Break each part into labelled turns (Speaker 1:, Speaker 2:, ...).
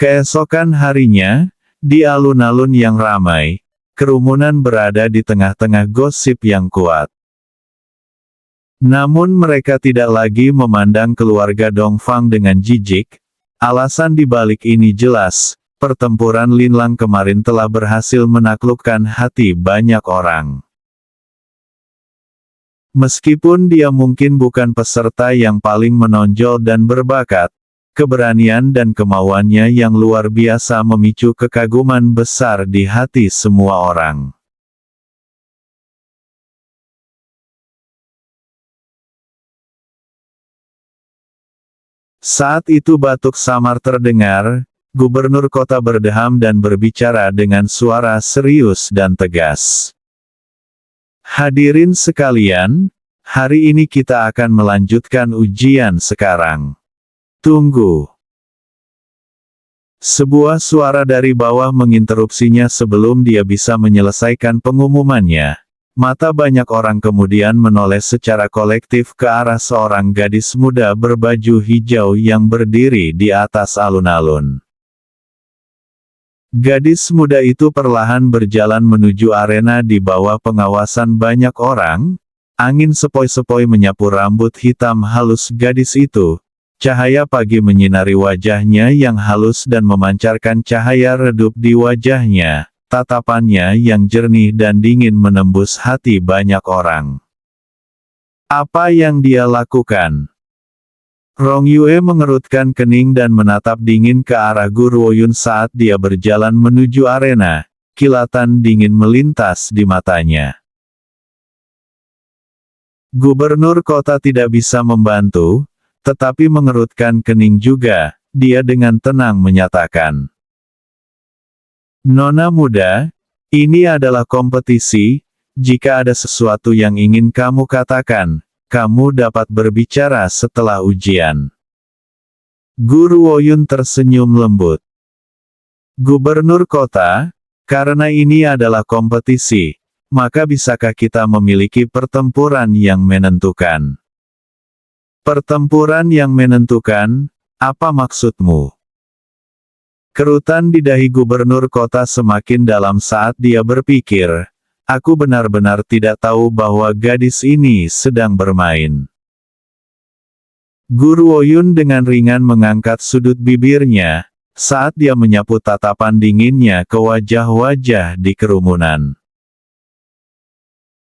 Speaker 1: Keesokan harinya, di alun-alun yang ramai, kerumunan berada di tengah-tengah gosip yang kuat. Namun mereka tidak lagi memandang keluarga Dongfang dengan jijik. Alasan dibalik ini jelas, pertempuran Linlang kemarin telah berhasil menaklukkan hati banyak orang. Meskipun dia mungkin bukan peserta yang paling menonjol dan berbakat, keberanian dan kemauannya yang luar biasa memicu kekaguman besar di hati semua orang. Saat itu batuk samar terdengar, gubernur kota berdeham dan berbicara dengan suara serius dan tegas. Hadirin sekalian, hari ini kita akan melanjutkan ujian sekarang. Tunggu. Sebuah suara dari bawah menginterupsinya sebelum dia bisa menyelesaikan pengumumannya. Mata banyak orang kemudian menoleh secara kolektif ke arah seorang gadis muda berbaju hijau yang berdiri di atas alun-alun. Gadis muda itu perlahan berjalan menuju arena di bawah pengawasan banyak orang. Angin sepoi-sepoi menyapu rambut hitam halus gadis itu. Cahaya pagi menyinari wajahnya yang halus dan memancarkan cahaya redup di wajahnya. Tatapannya yang jernih dan dingin menembus hati banyak orang. Apa yang dia lakukan? Rong Yue mengerutkan kening dan menatap dingin ke arah Gu Ruoyun saat dia berjalan menuju arena. Kilatan dingin melintas di matanya. Gubernur kota tidak bisa membantu, tetapi mengerutkan kening juga. Dia dengan tenang menyatakan, "Nona muda, ini adalah kompetisi, jika ada sesuatu yang ingin kamu katakan, kamu dapat berbicara setelah ujian." Gu Ruoyun tersenyum lembut. "Gubernur kota, karena ini adalah kompetisi, maka bisakah kita memiliki pertempuran yang menentukan?" "Pertempuran yang menentukan, apa maksudmu?" Kerutan di dahi gubernur kota semakin dalam saat dia berpikir, "Aku benar-benar tidak tahu bahwa gadis ini sedang bermain." Gu Ruoyun dengan ringan mengangkat sudut bibirnya, saat dia menyapu tatapan dinginnya ke wajah-wajah di kerumunan.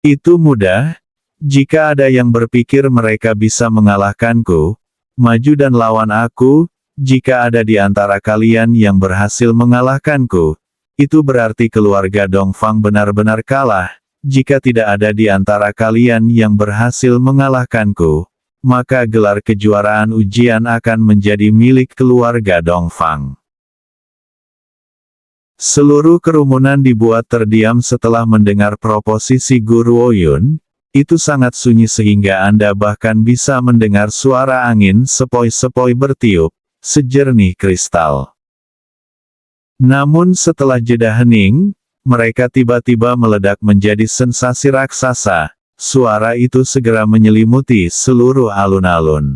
Speaker 1: "Itu mudah, jika ada yang berpikir mereka bisa mengalahkanku, maju dan lawan aku. Jika ada di antara kalian yang berhasil mengalahkanku, itu berarti keluarga Dongfang benar-benar kalah. Jika tidak ada di antara kalian yang berhasil mengalahkanku, maka gelar kejuaraan ujian akan menjadi milik keluarga Dongfang." Seluruh kerumunan dibuat terdiam setelah mendengar proposisi Gu Ruoyun. Itu sangat sunyi sehingga Anda bahkan bisa mendengar suara angin sepoi-sepoi bertiup, sejernih kristal. Namun setelah jeda hening, mereka tiba-tiba meledak menjadi sensasi raksasa. Suara itu segera menyelimuti seluruh alun-alun.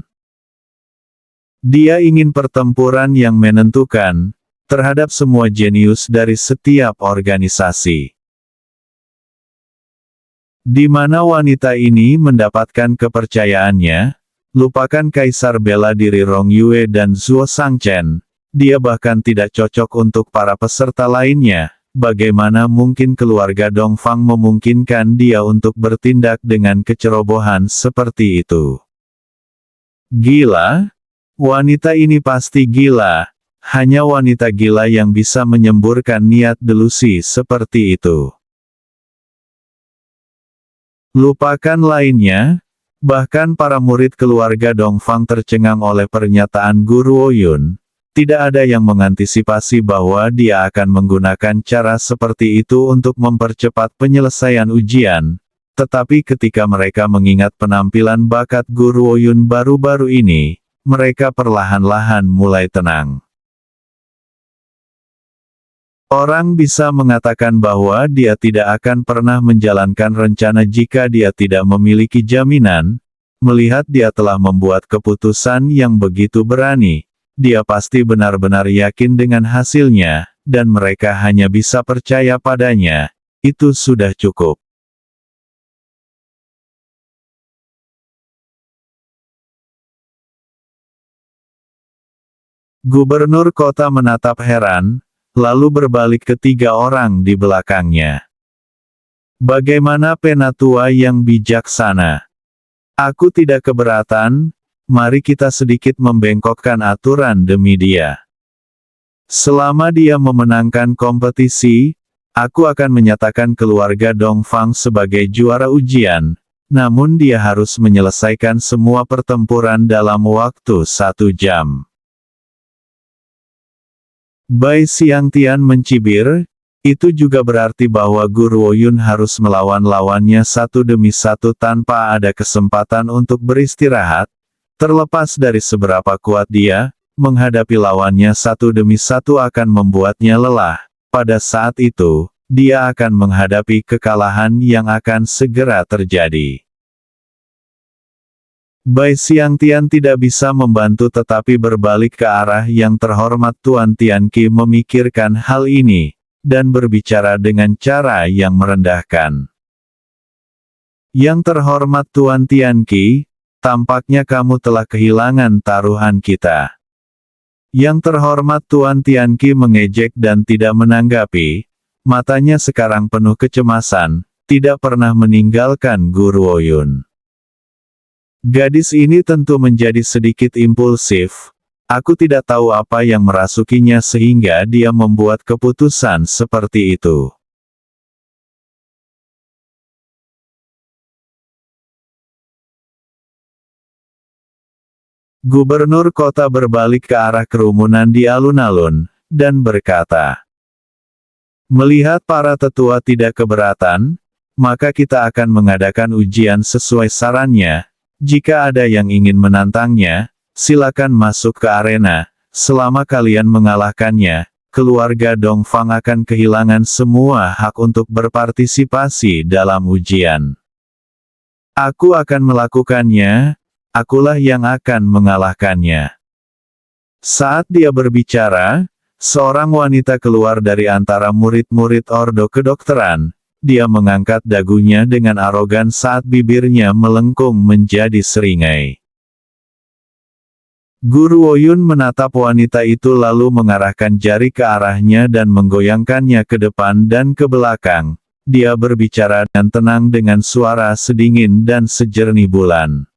Speaker 1: Dia ingin pertempuran yang menentukan, terhadap semua jenius dari setiap organisasi. Di mana wanita ini mendapatkan kepercayaannya? Lupakan kaisar bela diri Rong Yue dan Zuo Shangchen. Dia bahkan tidak cocok untuk para peserta lainnya. Bagaimana mungkin keluarga Dongfang memungkinkan dia untuk bertindak dengan kecerobohan seperti itu? Gila? Wanita ini pasti gila. Hanya wanita gila yang bisa menyemburkan niat delusi seperti itu. Lupakan lainnya. Bahkan para murid keluarga Dongfang tercengang oleh pernyataan Gu Ruoyun. Tidak ada yang mengantisipasi bahwa dia akan menggunakan cara seperti itu untuk mempercepat penyelesaian ujian. Tetapi ketika mereka mengingat penampilan bakat Gu Ruoyun baru-baru ini, mereka perlahan-lahan mulai tenang. Orang bisa mengatakan bahwa dia tidak akan pernah menjalankan rencana jika dia tidak memiliki jaminan. Melihat dia telah membuat keputusan yang begitu berani, dia pasti benar-benar yakin dengan hasilnya, dan mereka hanya bisa percaya padanya. Itu sudah cukup. Gubernur kota menatap heran, lalu berbalik ke 3 orang di belakangnya. Bagaimana penatua yang bijaksana? Aku tidak keberatan, mari kita sedikit membengkokkan aturan demi dia. Selama dia memenangkan kompetisi, aku akan menyatakan keluarga Dongfang sebagai juara ujian, namun dia harus menyelesaikan semua pertempuran dalam waktu 1 jam. Bai Xiangtian mencibir, itu juga berarti bahwa Guru Woyun harus melawan lawannya satu demi satu tanpa ada kesempatan untuk beristirahat, terlepas dari seberapa kuat dia, menghadapi lawannya satu demi satu akan membuatnya lelah. Pada saat itu, dia akan menghadapi kekalahan yang akan segera terjadi. Bai Xiangtian tidak bisa membantu tetapi berbalik ke arah yang terhormat Tuan Tianqi memikirkan hal ini, dan berbicara dengan cara yang merendahkan. Yang terhormat Tuan Tianqi, tampaknya kamu telah kehilangan taruhan kita. Yang terhormat Tuan Tianqi mengejek dan tidak menanggapi, matanya sekarang penuh kecemasan, tidak pernah meninggalkan Guru Woyun. Gadis ini tentu menjadi sedikit impulsif. Aku tidak tahu apa yang merasukinya sehingga dia membuat keputusan seperti itu. Gubernur kota berbalik ke arah kerumunan di alun-alun, dan berkata, "Melihat para tetua tidak keberatan, maka kita akan mengadakan ujian sesuai sarannya. Jika ada yang ingin menantangnya, silakan masuk ke arena. Selama kalian mengalahkannya, keluarga Dongfang akan kehilangan semua hak untuk berpartisipasi dalam ujian. Aku akan melakukannya, akulah yang akan mengalahkannya." Saat dia berbicara, seorang wanita keluar dari antara murid-murid Ordo Kedokteran. Dia mengangkat dagunya dengan arogan saat bibirnya melengkung menjadi seringai. Guru Woyun menatap wanita itu lalu mengarahkan jari ke arahnya dan menggoyangkannya ke depan dan ke belakang. Dia berbicara dan tenang dengan suara sedingin dan sejernih bulan.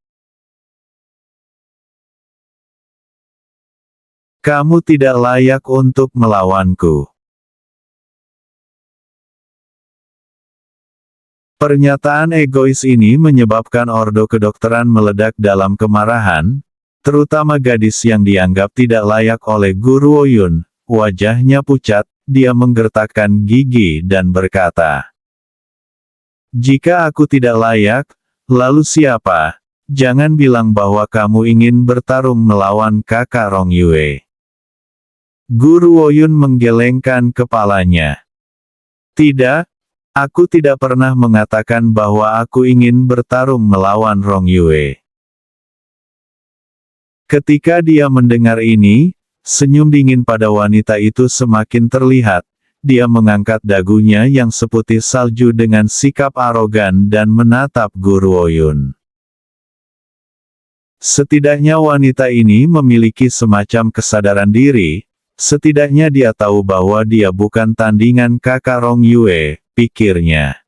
Speaker 1: Kamu tidak layak untuk melawanku. Pernyataan egois ini menyebabkan Ordo Kedokteran meledak dalam kemarahan, terutama gadis yang dianggap tidak layak oleh Guru Woyun. Wajahnya pucat, dia menggertakkan gigi dan berkata, "Jika aku tidak layak, lalu siapa? Jangan bilang bahwa kamu ingin bertarung melawan kakak Rong Yue." Guru Woyun menggelengkan kepalanya. "Tidak. Aku tidak pernah mengatakan bahwa aku ingin bertarung melawan Rong Yue." Ketika dia mendengar ini, senyum dingin pada wanita itu semakin terlihat. Dia mengangkat dagunya yang seputih salju dengan sikap arogan dan menatap Guru Woyun. Setidaknya wanita ini memiliki semacam kesadaran diri, setidaknya dia tahu bahwa dia bukan tandingan kakak Rong Yue, pikirnya.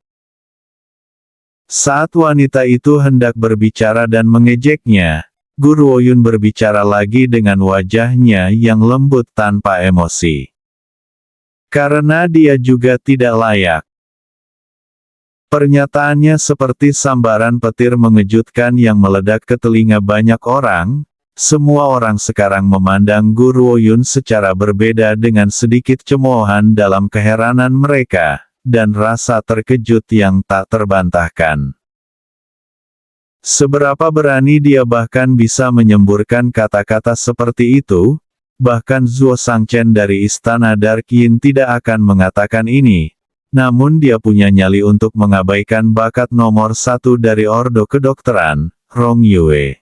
Speaker 1: Saat wanita itu hendak berbicara dan mengejeknya, Guru Woyun berbicara lagi dengan wajahnya yang lembut tanpa emosi. Karena dia juga tidak layak. Pernyataannya seperti sambaran petir mengejutkan yang meledak ke telinga banyak orang. Semua orang sekarang memandang Guru Woyun secara berbeda dengan sedikit cemoohan dalam keheranan mereka, dan rasa terkejut yang tak terbantahkan. Seberapa berani dia bahkan bisa menyemburkan kata-kata seperti itu, bahkan Zuo Sangchen dari Istana Dark Yin tidak akan mengatakan ini, namun dia punya nyali untuk mengabaikan bakat nomor 1 dari Ordo Kedokteran, Rong Yue.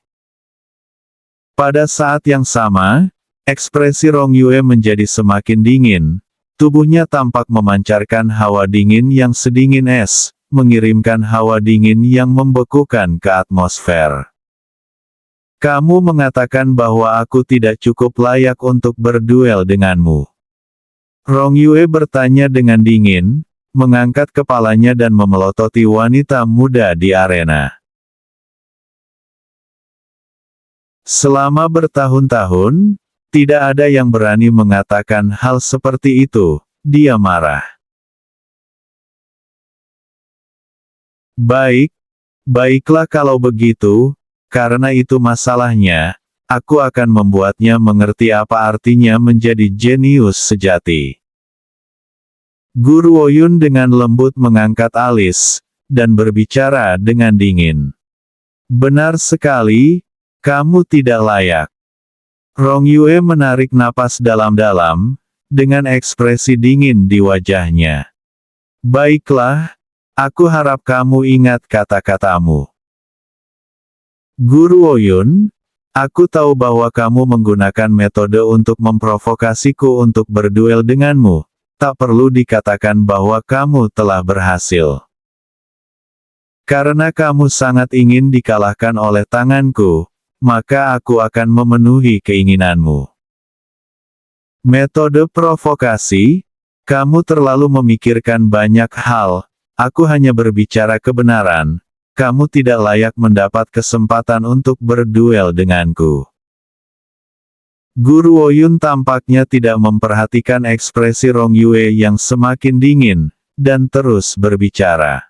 Speaker 1: Pada saat yang sama, Ekspresi Rong Yue menjadi semakin dingin. Tubuhnya tampak memancarkan hawa dingin yang sedingin es, mengirimkan hawa dingin yang membekukan ke atmosfer. Kamu mengatakan bahwa aku tidak cukup layak untuk berduel denganmu. Rong Yue bertanya dengan dingin, mengangkat kepalanya dan memelototi wanita muda di arena. Selama bertahun-tahun, tidak ada yang berani mengatakan hal seperti itu, dia marah. Baiklah kalau begitu, karena itu masalahnya, aku akan membuatnya mengerti apa artinya menjadi jenius sejati. Guru Oyun dengan lembut mengangkat alis, dan berbicara dengan dingin. Benar sekali, kamu tidak layak. Rong Yue menarik napas dalam-dalam, dengan ekspresi dingin di wajahnya. Baiklah, aku harap kamu ingat kata-katamu. Guru Oyun, aku tahu bahwa kamu menggunakan metode untuk memprovokasiku untuk berduel denganmu. Tak perlu dikatakan bahwa kamu telah berhasil. Karena kamu sangat ingin dikalahkan oleh tanganku, maka aku akan memenuhi keinginanmu. Metode provokasi? Kamu terlalu memikirkan banyak hal, aku hanya berbicara kebenaran. Kamu tidak layak mendapat kesempatan untuk berduel denganku. Guru Oyun tampaknya tidak memperhatikan ekspresi Rong Yue yang semakin dingin, dan terus berbicara.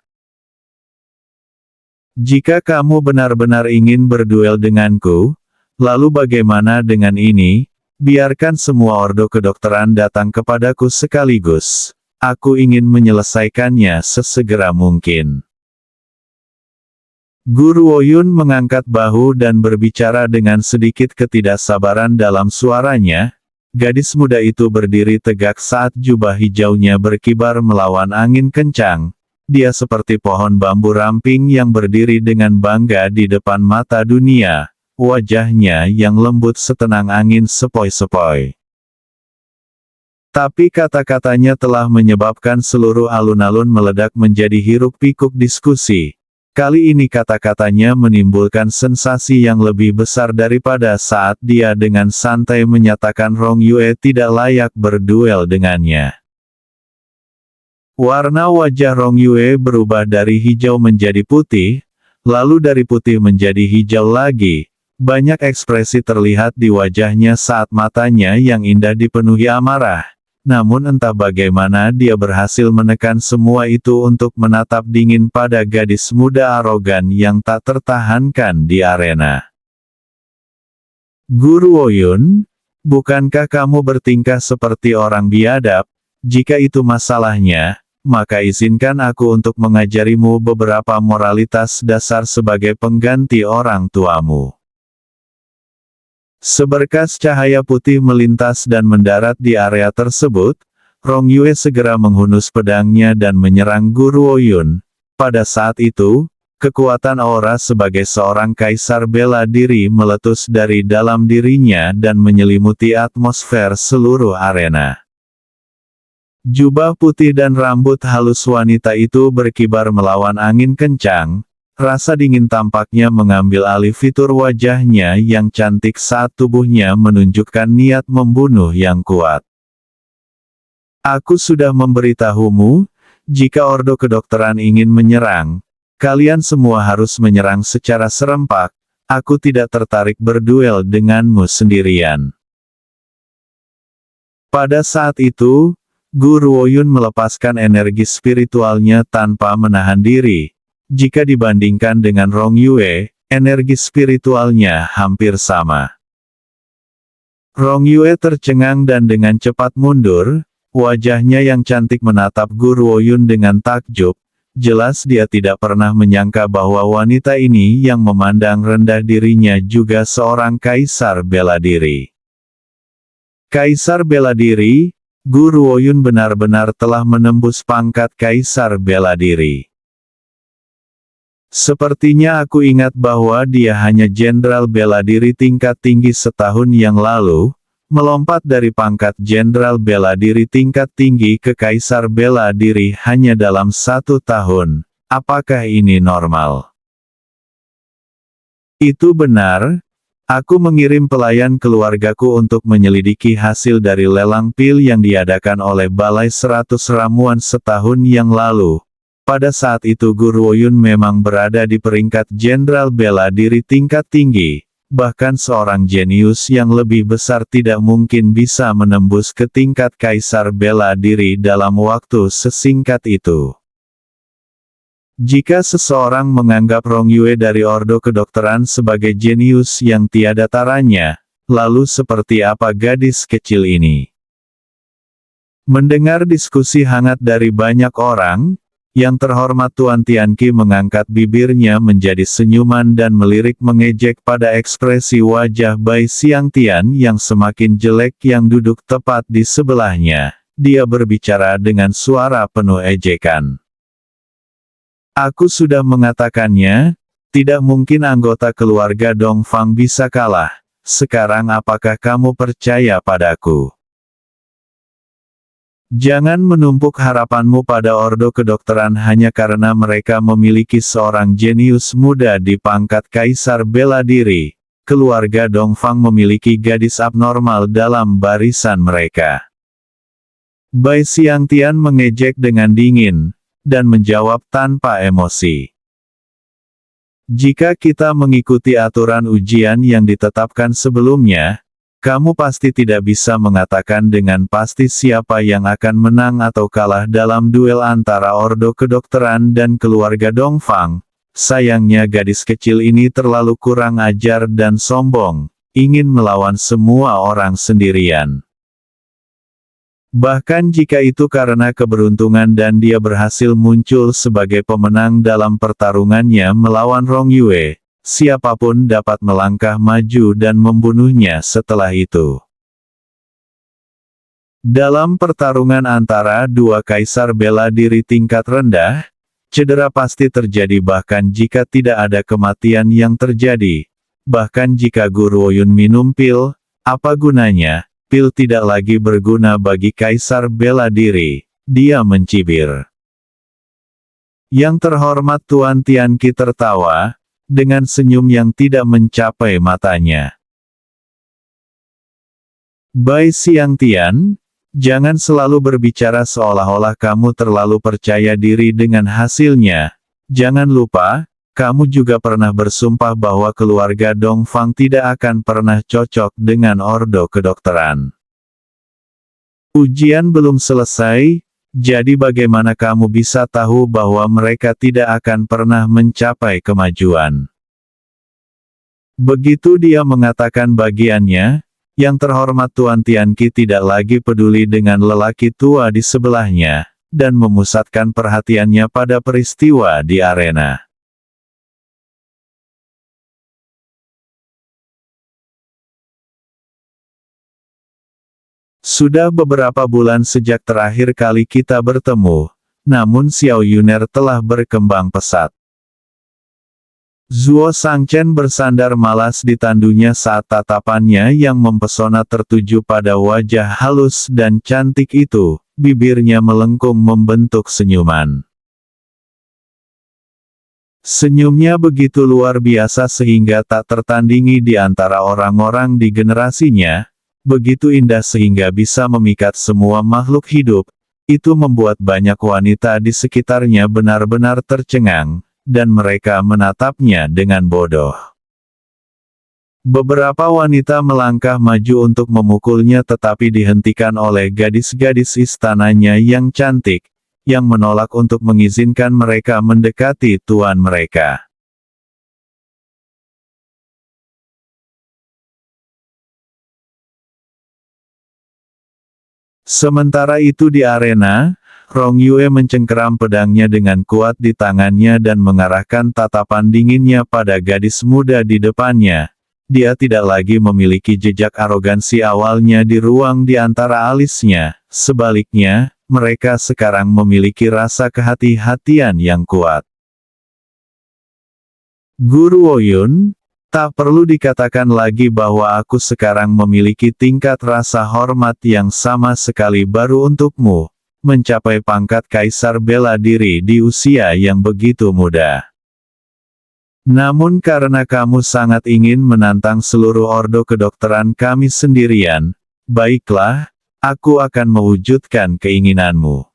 Speaker 1: Jika kamu benar-benar ingin berduel denganku, lalu bagaimana dengan ini? Biarkan semua ordo kedokteran datang kepadaku sekaligus. Aku ingin menyelesaikannya sesegera mungkin. Guru Oyun mengangkat bahu dan berbicara dengan sedikit ketidaksabaran dalam suaranya. Gadis muda itu berdiri tegak saat jubah hijaunya berkibar melawan angin kencang. Dia seperti pohon bambu ramping yang berdiri dengan bangga di depan mata dunia. Wajahnya yang lembut setenang angin sepoi-sepoi. Tapi kata-katanya telah menyebabkan seluruh alun-alun meledak menjadi hiruk-pikuk diskusi. Kali ini kata-katanya menimbulkan sensasi yang lebih besar daripada saat dia dengan santai menyatakan Rong Yue tidak layak berduel dengannya. Warna wajah Rong Yue berubah dari hijau menjadi putih, lalu dari putih menjadi hijau lagi. Banyak ekspresi terlihat di wajahnya saat matanya yang indah dipenuhi amarah. Namun entah bagaimana dia berhasil menekan semua itu untuk menatap dingin pada gadis muda arogan yang tak tertahankan di arena. Guru Oyun, bukankah kamu bertingkah seperti orang biadab? Jika itu masalahnya, maka izinkan aku untuk mengajarimu beberapa moralitas dasar sebagai pengganti orang tuamu. Seberkas cahaya putih melintas dan mendarat di area tersebut, Rong Yue segera menghunus pedangnya dan menyerang Guru Oyun. Pada saat itu, kekuatan aura sebagai seorang kaisar bela diri meletus dari dalam dirinya dan menyelimuti atmosfer seluruh arena. Jubah putih dan rambut halus wanita itu berkibar melawan angin kencang. Rasa dingin tampaknya mengambil alih fitur wajahnya yang cantik saat tubuhnya menunjukkan niat membunuh yang kuat. Aku sudah memberitahumu, jika ordo kedokteran ingin menyerang, kalian semua harus menyerang secara serempak. Aku tidak tertarik berduel denganmu sendirian. Pada saat itu, Guru Oyun melepaskan energi spiritualnya tanpa menahan diri. Jika dibandingkan dengan Rong Yue, energi spiritualnya hampir sama. Rong Yue tercengang dan dengan cepat mundur, wajahnya yang cantik menatap Guru Oyun dengan takjub. Jelas dia tidak pernah menyangka bahwa wanita ini yang memandang rendah dirinya juga seorang kaisar bela diri. Kaisar bela diri, Guru Oyun benar-benar telah menembus pangkat kaisar bela diri. Sepertinya aku ingat bahwa dia hanya jenderal bela diri tingkat tinggi setahun yang lalu, melompat dari pangkat jenderal bela diri tingkat tinggi ke kaisar bela diri hanya dalam 1 tahun. Apakah ini normal? Itu benar. Aku mengirim pelayan keluargaku untuk menyelidiki hasil dari lelang pil yang diadakan oleh Balai 100 Ramuan setahun yang lalu. Pada saat itu Guru Woyun memang berada di peringkat jenderal bela diri tingkat tinggi. Bahkan seorang jenius yang lebih besar tidak mungkin bisa menembus ke tingkat kaisar bela diri dalam waktu sesingkat itu. Jika seseorang menganggap Rong Yue dari Ordo Kedokteran sebagai jenius yang tiada taranya, lalu seperti apa gadis kecil ini? Mendengar diskusi hangat dari banyak orang, yang terhormat Tuan Tianqi mengangkat bibirnya menjadi senyuman dan melirik mengejek pada ekspresi wajah Bai Xiangtian yang semakin jelek yang duduk tepat di sebelahnya. Dia berbicara dengan suara penuh ejekan. Aku sudah mengatakannya, tidak mungkin anggota keluarga Dongfang bisa kalah. Sekarang apakah kamu percaya padaku? Jangan menumpuk harapanmu pada Ordo Kedokteran hanya karena mereka memiliki seorang jenius muda di pangkat kaisar bela diri. Keluarga Dongfang memiliki gadis abnormal dalam barisan mereka. Bai Xiangtian mengejek dengan dingin, dan menjawab tanpa emosi. Jika kita mengikuti aturan ujian yang ditetapkan sebelumnya, kamu pasti tidak bisa mengatakan dengan pasti siapa yang akan menang atau kalah dalam duel antara Ordo Kedokteran dan keluarga Dongfang. Sayangnya gadis kecil ini terlalu kurang ajar dan sombong, ingin melawan semua orang sendirian. Bahkan jika itu karena keberuntungan dan dia berhasil muncul sebagai pemenang dalam pertarungannya melawan Rong Yue, siapapun dapat melangkah maju dan membunuhnya setelah itu. Dalam pertarungan antara dua kaisar bela diri tingkat rendah, cedera pasti terjadi bahkan jika tidak ada kematian yang terjadi. Bahkan jika Guru Woyun minum pil, apa gunanya? Pil tidak lagi berguna bagi kaisar bela diri, dia mencibir. Yang terhormat Tuan Tianqi tertawa, dengan senyum yang tidak mencapai matanya. Bai Xiangtian, jangan selalu berbicara seolah-olah kamu terlalu percaya diri dengan hasilnya. Jangan lupa, kamu juga pernah bersumpah bahwa keluarga Dongfang tidak akan pernah cocok dengan Ordo Kedokteran. Ujian belum selesai, jadi bagaimana kamu bisa tahu bahwa mereka tidak akan pernah mencapai kemajuan? Begitu dia mengatakan bagiannya, yang terhormat Tuan Tianqi tidak lagi peduli dengan lelaki tua di sebelahnya, dan memusatkan perhatiannya pada peristiwa di arena. Sudah beberapa bulan sejak terakhir kali kita bertemu, namun Xiao Yuner telah berkembang pesat. Zuo Sangchen bersandar malas di tandunya saat tatapannya yang mempesona tertuju pada wajah halus dan cantik itu, bibirnya melengkung membentuk senyuman. Senyumnya begitu luar biasa sehingga tak tertandingi di antara orang-orang di generasinya, begitu indah sehingga bisa memikat semua makhluk hidup. Itu membuat banyak wanita di sekitarnya benar-benar tercengang, dan mereka menatapnya dengan bodoh. Beberapa wanita melangkah maju untuk memukulnya tetapi dihentikan oleh gadis-gadis istananya yang cantik, yang menolak untuk mengizinkan mereka mendekati tuan mereka. Sementara itu di arena, Rong Yue mencengkeram pedangnya dengan kuat di tangannya dan mengarahkan tatapan dinginnya pada gadis muda di depannya. Dia tidak lagi memiliki jejak arogansi awalnya di ruang di antara alisnya, sebaliknya, mereka sekarang memiliki rasa kehati-hatian yang kuat. Guru Woyun, Tak perlu dikatakan lagi bahwa aku sekarang memiliki tingkat rasa hormat yang sama sekali baru untukmu, mencapai pangkat kaisar bela diri di usia yang begitu muda. Namun karena kamu sangat ingin menantang seluruh ordo kedokteran kami sendirian, baiklah, aku akan mewujudkan keinginanmu.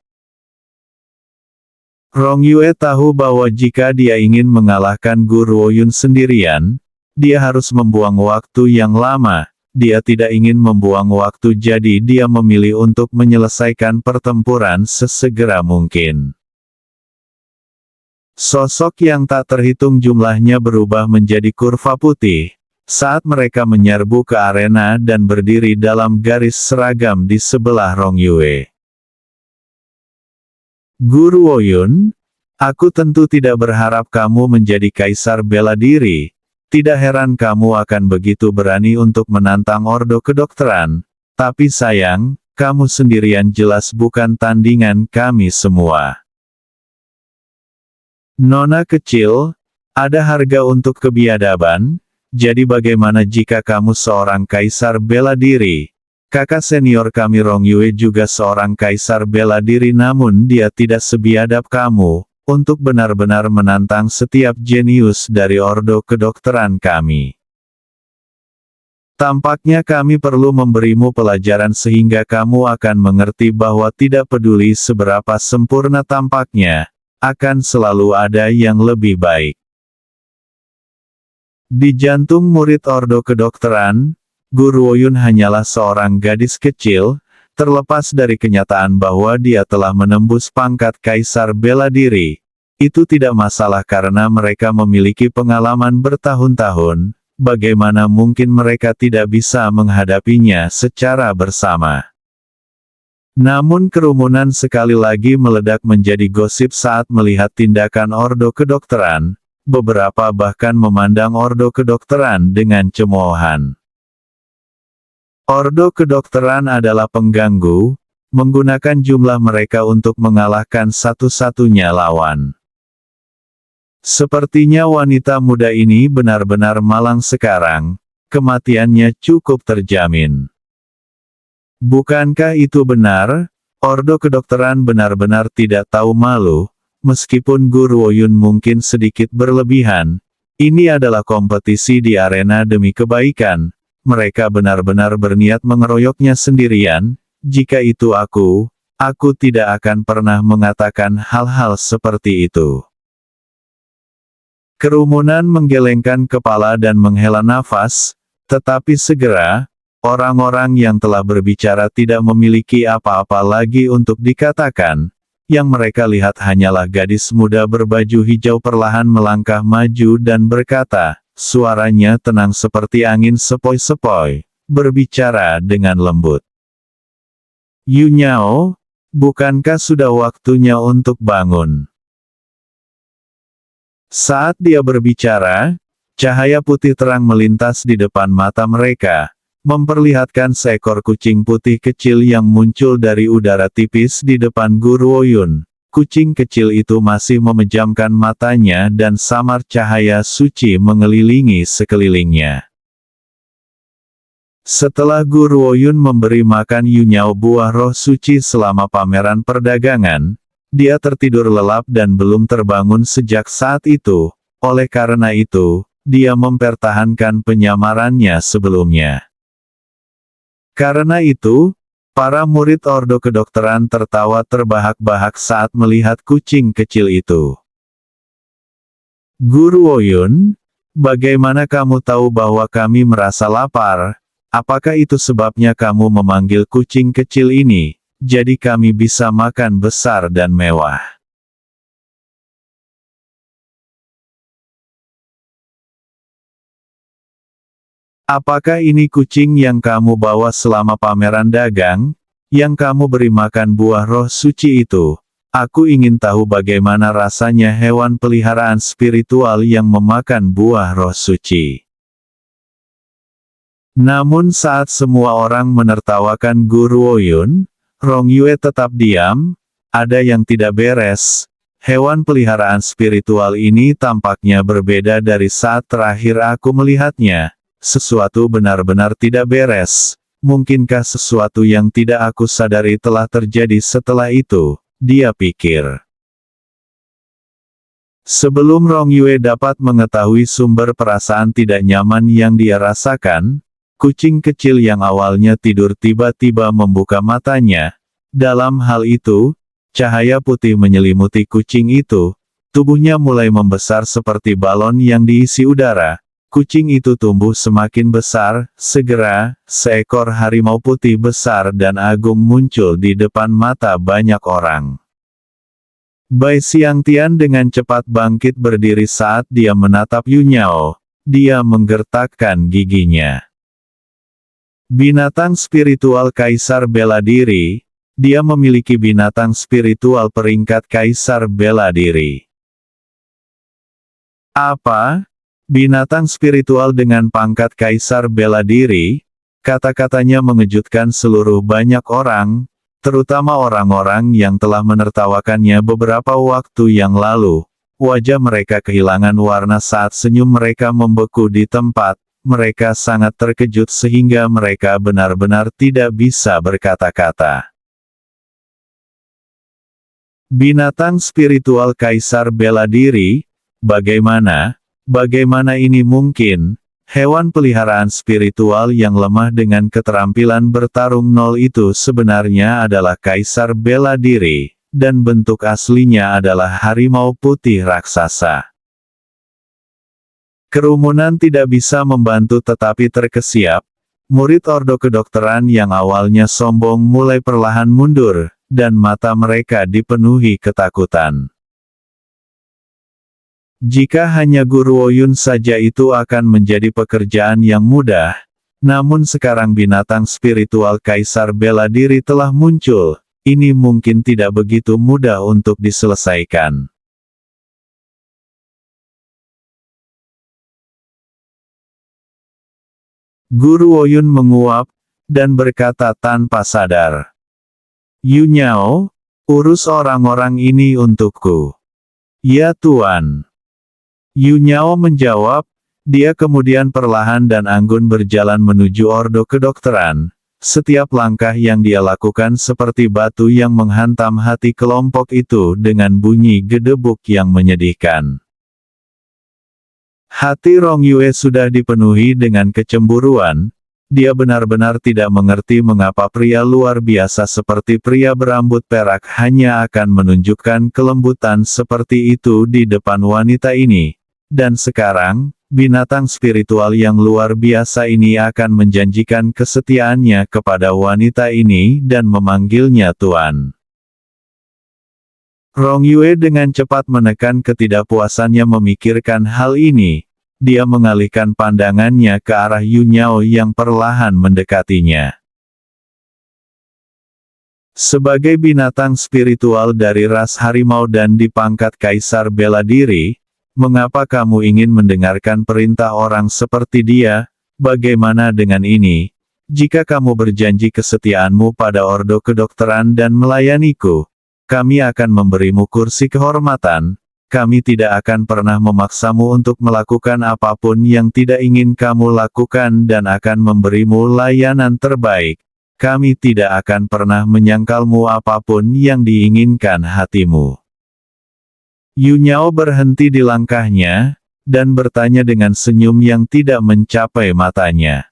Speaker 1: Rong Yue tahu bahwa jika dia ingin mengalahkan Gu Ruoyun sendirian, dia harus membuang waktu yang lama. Dia tidak ingin membuang waktu, jadi dia memilih untuk menyelesaikan pertempuran sesegera mungkin. Sosok yang tak terhitung jumlahnya berubah menjadi kurva putih, saat mereka menyerbu ke arena dan berdiri dalam garis seragam di sebelah Rong Yue. Gu Ruoyun, aku tentu tidak berharap kamu menjadi kaisar bela diri. Tidak heran kamu akan begitu berani untuk menantang ordo kedokteran, tapi sayang, kamu sendirian jelas bukan tandingan kami semua. Nona kecil, ada harga untuk kebiadaban, jadi bagaimana jika kamu seorang kaisar bela diri? Kakak senior kami Rong Yue juga seorang kaisar bela diri, namun dia tidak sebiadab kamu, untuk benar-benar menantang setiap jenius dari ordo kedokteran kami. Tampaknya kami perlu memberimu pelajaran sehingga kamu akan mengerti bahwa tidak peduli seberapa sempurna tampaknya, akan selalu ada yang lebih baik. Di jantung murid ordo kedokteran, Gu Ruoyun hanyalah seorang gadis kecil, terlepas dari kenyataan bahwa dia telah menembus pangkat kaisar bela diri. Itu tidak masalah karena mereka memiliki pengalaman bertahun-tahun, bagaimana mungkin mereka tidak bisa menghadapinya secara bersama. Namun kerumunan sekali lagi meledak menjadi gosip saat melihat tindakan ordo kedokteran, beberapa bahkan memandang ordo kedokteran dengan cemoohan. Ordo kedokteran adalah pengganggu, menggunakan jumlah mereka untuk mengalahkan satu-satunya lawan. Sepertinya wanita muda ini benar-benar malang sekarang, kematiannya cukup terjamin. Bukankah itu benar? Ordo kedokteran benar-benar tidak tahu malu, meskipun Gu Ruoyun mungkin sedikit berlebihan. Ini adalah kompetisi di arena demi kebaikan. Mereka benar-benar berniat mengeroyoknya sendirian. Jika itu aku tidak akan pernah mengatakan hal-hal seperti itu. Kerumunan menggelengkan kepala dan menghela nafas, tetapi segera, orang-orang yang telah berbicara tidak memiliki apa-apa lagi untuk dikatakan. Yang mereka lihat hanyalah gadis muda berbaju hijau perlahan melangkah maju dan berkata, suaranya tenang seperti angin sepoi-sepoi, berbicara dengan lembut. Yu Nyao, bukankah sudah waktunya untuk bangun? Saat dia berbicara, cahaya putih terang melintas di depan mata mereka, memperlihatkan seekor kucing putih kecil yang muncul dari udara tipis di depan Gu Ruoyun. Kucing kecil itu masih memejamkan matanya dan samar cahaya suci mengelilingi sekelilingnya. Setelah Gu Ruoyun memberi makan Yu Nyao buah roh suci selama pameran perdagangan, dia tertidur lelap dan belum terbangun sejak saat itu. Oleh karena itu, dia mempertahankan penyamarannya sebelumnya. Karena itu, para murid ordo kedokteran tertawa terbahak-bahak saat melihat kucing kecil itu. Gu Ruoyun, bagaimana kamu tahu bahwa kami merasa lapar? Apakah itu sebabnya kamu memanggil kucing kecil ini? Jadi kami bisa makan besar dan mewah. Apakah ini kucing yang kamu bawa selama pameran dagang, yang kamu beri makan buah roh suci itu? Aku ingin tahu bagaimana rasanya hewan peliharaan spiritual yang memakan buah roh suci. Namun saat semua orang menertawakan Gu Ruoyun, Rong Yue tetap diam. Ada yang tidak beres. hewan peliharaan spiritual ini tampaknya berbeda dari saat terakhir aku melihatnya. Sesuatu benar-benar tidak beres. Mungkinkah sesuatu yang tidak aku sadari telah terjadi setelah itu? Dia pikir. Sebelum Rong Yue dapat mengetahui sumber perasaan tidak nyaman yang dia rasakan, kucing kecil yang awalnya tidur tiba-tiba membuka matanya. Dalam hal itu, cahaya putih menyelimuti kucing itu. Tubuhnya mulai membesar seperti balon yang diisi udara. Kucing itu tumbuh semakin besar. Segera, seekor harimau putih besar dan agung muncul di depan mata banyak orang. Bai Xiangtian dengan cepat bangkit berdiri saat dia menatap Yu Nyao. Dia menggertakkan giginya. Binatang spiritual Kaisar Bela Diri. Dia memiliki binatang spiritual peringkat Kaisar Bela Diri. Apa? Binatang spiritual dengan pangkat Kaisar Bela Diri? Kata-katanya mengejutkan seluruh banyak orang, terutama orang-orang yang telah menertawakannya beberapa waktu yang lalu. Wajah mereka kehilangan warna saat senyum mereka membeku di tempat. Mereka sangat terkejut sehingga mereka benar-benar tidak bisa berkata-kata. Binatang spiritual Kaisar Bela Diri? Bagaimana ini mungkin? Hewan peliharaan spiritual yang lemah dengan keterampilan bertarung nol itu sebenarnya adalah Kaisar Bela Diri, dan bentuk aslinya adalah harimau putih raksasa. Kerumunan tidak bisa membantu tetapi terkesiap. Murid Ordo Kedokteran yang awalnya sombong mulai perlahan mundur, dan mata mereka dipenuhi ketakutan. Jika hanya Guru Ouyun saja itu akan menjadi pekerjaan yang mudah, namun sekarang binatang spiritual Kaisar Bela Diri telah muncul, ini mungkin tidak begitu mudah untuk diselesaikan. Guru Ouyun menguap, dan berkata tanpa sadar. Yu Nyao, urus orang-orang ini untukku. Ya Tuan. Yu Nyao menjawab, dia kemudian perlahan dan anggun berjalan menuju Ordo Kedokteran. Setiap langkah yang dia lakukan seperti batu yang menghantam hati kelompok itu dengan bunyi gedebuk yang menyedihkan. Hati Rong Yue sudah dipenuhi dengan kecemburuan. Dia benar-benar tidak mengerti mengapa pria luar biasa seperti pria berambut perak hanya akan menunjukkan kelembutan seperti itu di depan wanita ini. Dan sekarang, binatang spiritual yang luar biasa ini akan menjanjikan kesetiaannya kepada wanita ini dan memanggilnya Tuan. Rong Yue dengan cepat menekan ketidakpuasannya memikirkan hal ini. Dia mengalihkan pandangannya ke arah Yu Nyao yang perlahan mendekatinya. Sebagai binatang spiritual dari ras harimau dan dipangkat Kaisar Bela Diri, mengapa kamu ingin mendengarkan perintah orang seperti dia? Bagaimana dengan ini? Jika kamu berjanji kesetiaanmu pada Ordo Kedokteran dan melayaniku, kami akan memberimu kursi kehormatan. Kami tidak akan pernah memaksamu untuk melakukan apapun yang tidak ingin kamu lakukan dan akan memberimu layanan terbaik. Kami tidak akan pernah menyangkalmu apapun yang diinginkan hatimu. Yu Nyao berhenti di langkahnya, dan bertanya dengan senyum yang tidak mencapai matanya.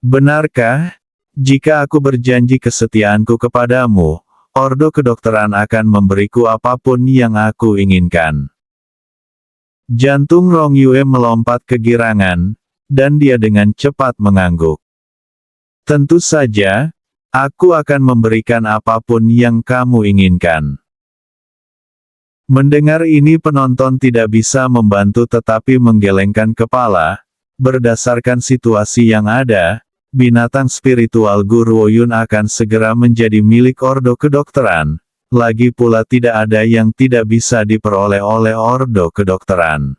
Speaker 1: Benarkah? Jika aku berjanji kesetiaanku kepadamu, Ordo Kedokteran akan memberiku apapun yang aku inginkan. Jantung Rong Yue melompat kegirangan, dan dia dengan cepat mengangguk. Tentu saja, aku akan memberikan apapun yang kamu inginkan. Mendengar ini penonton tidak bisa membantu tetapi menggelengkan kepala. Berdasarkan situasi yang ada, binatang spiritual Guru Ouyun akan segera menjadi milik Ordo Kedokteran. Lagi pula tidak ada yang tidak bisa diperoleh oleh Ordo Kedokteran.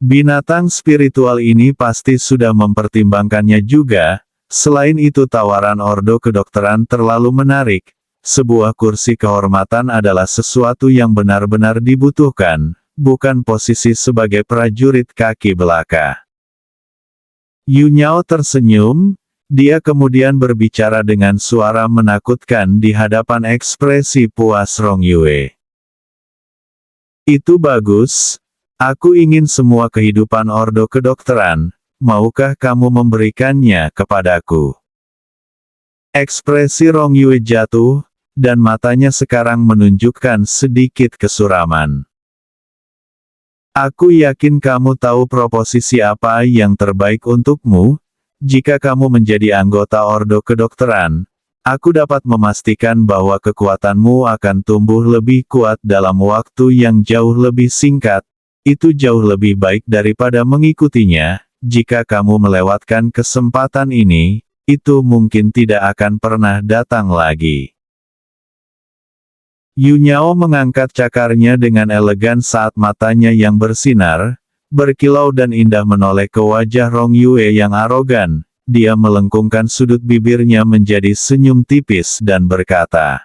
Speaker 1: Binatang spiritual ini pasti sudah mempertimbangkannya juga. Selain itu tawaran Ordo Kedokteran terlalu menarik. sebuah kursi kehormatan adalah sesuatu yang benar-benar dibutuhkan, bukan posisi sebagai prajurit kaki belaka. Yu Nyao tersenyum, dia kemudian berbicara dengan suara menakutkan di hadapan ekspresi puas Rong Yue. Itu bagus, aku ingin semua kehidupan ordo kedokteran, maukah kamu memberikannya kepadaku? Ekspresi Rong Yue jatuh, dan matanya sekarang menunjukkan sedikit kesuraman. Aku yakin kamu tahu proposisi apa yang terbaik untukmu. Jika kamu menjadi anggota ordo kedokteran, aku dapat memastikan bahwa kekuatanmu akan tumbuh lebih kuat dalam waktu yang jauh lebih singkat. Itu jauh lebih baik daripada mengikutinya. Jika kamu melewatkan kesempatan ini, itu mungkin tidak akan pernah datang lagi. Yu Nyao mengangkat cakarnya dengan elegan saat matanya yang bersinar, berkilau dan indah menoleh ke wajah Rong Yue yang arogan. Dia melengkungkan sudut bibirnya menjadi senyum tipis dan berkata,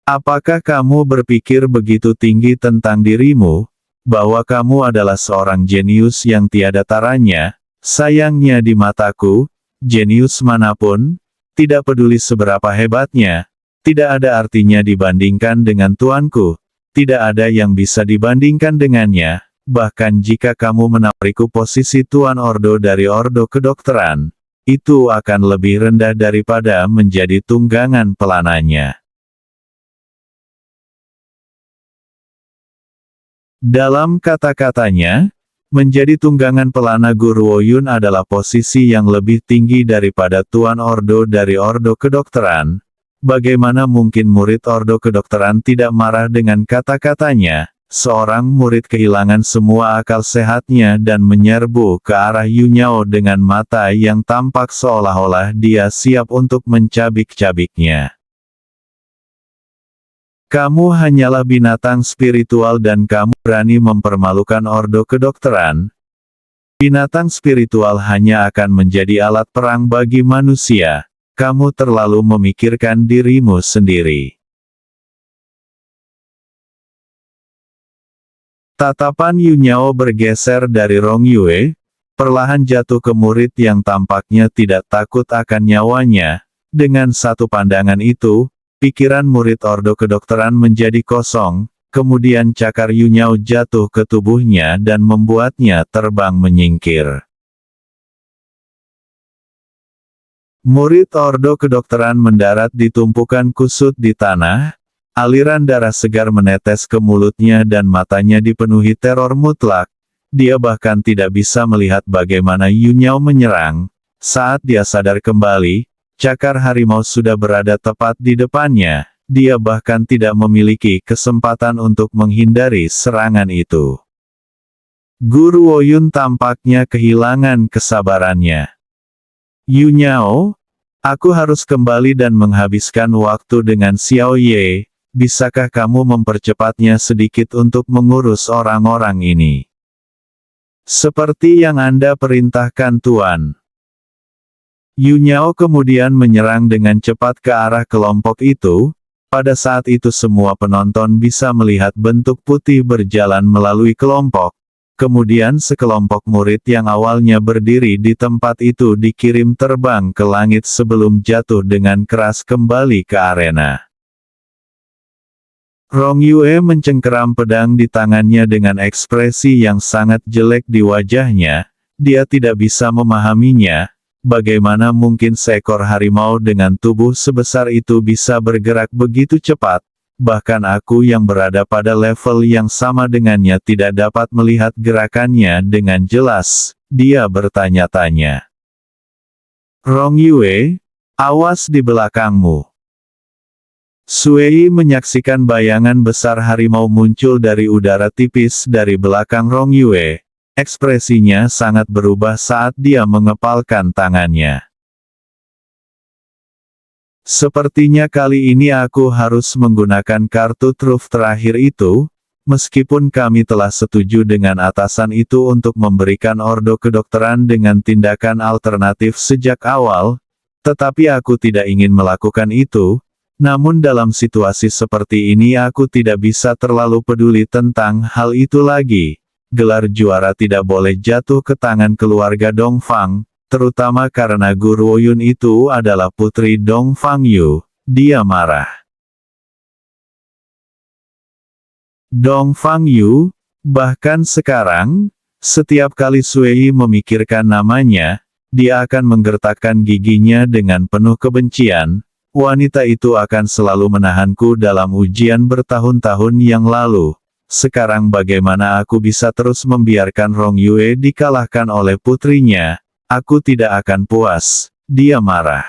Speaker 1: "Apakah kamu berpikir begitu tinggi tentang dirimu, bahwa kamu adalah seorang jenius yang tiada taranya? Sayangnya di mataku, jenius manapun, tidak peduli seberapa hebatnya, tidak ada artinya dibandingkan dengan tuanku, tidak ada yang bisa dibandingkan dengannya, bahkan jika kamu menawariku posisi tuan ordo dari ordo kedokteran, itu akan lebih rendah daripada menjadi tunggangan pelananya." Dalam kata-katanya, menjadi tunggangan pelana Guru Woyun adalah posisi yang lebih tinggi daripada tuan ordo dari ordo kedokteran. Bagaimana mungkin murid ordo kedokteran tidak marah dengan kata-katanya? Seorang murid kehilangan semua akal sehatnya dan menyerbu ke arah Yu Nyao dengan mata yang tampak seolah-olah dia siap untuk mencabik-cabiknya. Kamu hanyalah binatang spiritual dan kamu berani mempermalukan ordo kedokteran. Binatang spiritual hanya akan menjadi alat perang bagi manusia. Kamu terlalu memikirkan dirimu sendiri. Tatapan Yu Nyao bergeser dari Rong Yue, perlahan jatuh ke murid yang tampaknya tidak takut akan nyawanya. Dengan satu pandangan itu, pikiran murid ordo kedokteran menjadi kosong, kemudian cakar Yu Nyao jatuh ke tubuhnya dan membuatnya terbang menyingkir. Murid ordo kedokteran mendarat di tumpukan kusut di tanah, aliran darah segar menetes ke mulutnya dan matanya dipenuhi teror mutlak. Dia bahkan tidak bisa melihat bagaimana Yu Nyao menyerang. Saat dia sadar kembali, cakar harimau sudah berada tepat di depannya, dia bahkan tidak memiliki kesempatan untuk menghindari serangan itu. Guru Woyun tampaknya kehilangan kesabarannya. Yu Nyao, aku harus kembali dan menghabiskan waktu dengan Xiao Ye, bisakah kamu mempercepatnya sedikit untuk mengurus orang-orang ini? Seperti yang Anda perintahkan Tuan. Yu Nyao kemudian menyerang dengan cepat ke arah kelompok itu. Pada saat itu semua penonton bisa melihat bentuk putih berjalan melalui kelompok. Kemudian sekelompok murid yang awalnya berdiri di tempat itu dikirim terbang ke langit sebelum jatuh dengan keras kembali ke arena. Rong Yue mencengkeram pedang di tangannya dengan ekspresi yang sangat jelek di wajahnya. Dia tidak bisa memahaminya. Bagaimana mungkin seekor harimau dengan tubuh sebesar itu bisa bergerak begitu cepat? Bahkan aku yang berada pada level yang sama dengannya tidak dapat melihat gerakannya dengan jelas. Dia bertanya-tanya. Rong Yue, awas di belakangmu. Sui menyaksikan bayangan besar harimau muncul dari udara tipis dari belakang Rong Yue. Ekspresinya sangat berubah saat dia mengepalkan tangannya. Sepertinya kali ini aku harus menggunakan kartu truf terakhir itu, meskipun kami telah setuju dengan atasan itu untuk memberikan ordo kedokteran dengan tindakan alternatif sejak awal, Tetapi aku tidak ingin melakukan itu, namun dalam situasi seperti ini aku tidak bisa terlalu peduli tentang hal itu lagi. Gelar juara tidak boleh jatuh ke tangan keluarga Dongfang, terutama karena Guru Oyun itu adalah putri Dongfang Yu. Dia marah. Dongfang Yu, bahkan sekarang, setiap kali Sui memikirkan namanya, dia akan menggertakkan giginya dengan penuh kebencian. Wanita itu akan selalu menahanku dalam ujian bertahun-tahun yang lalu. Sekarang bagaimana aku bisa terus membiarkan Rong Yue dikalahkan oleh putrinya? Aku tidak akan puas. Dia marah.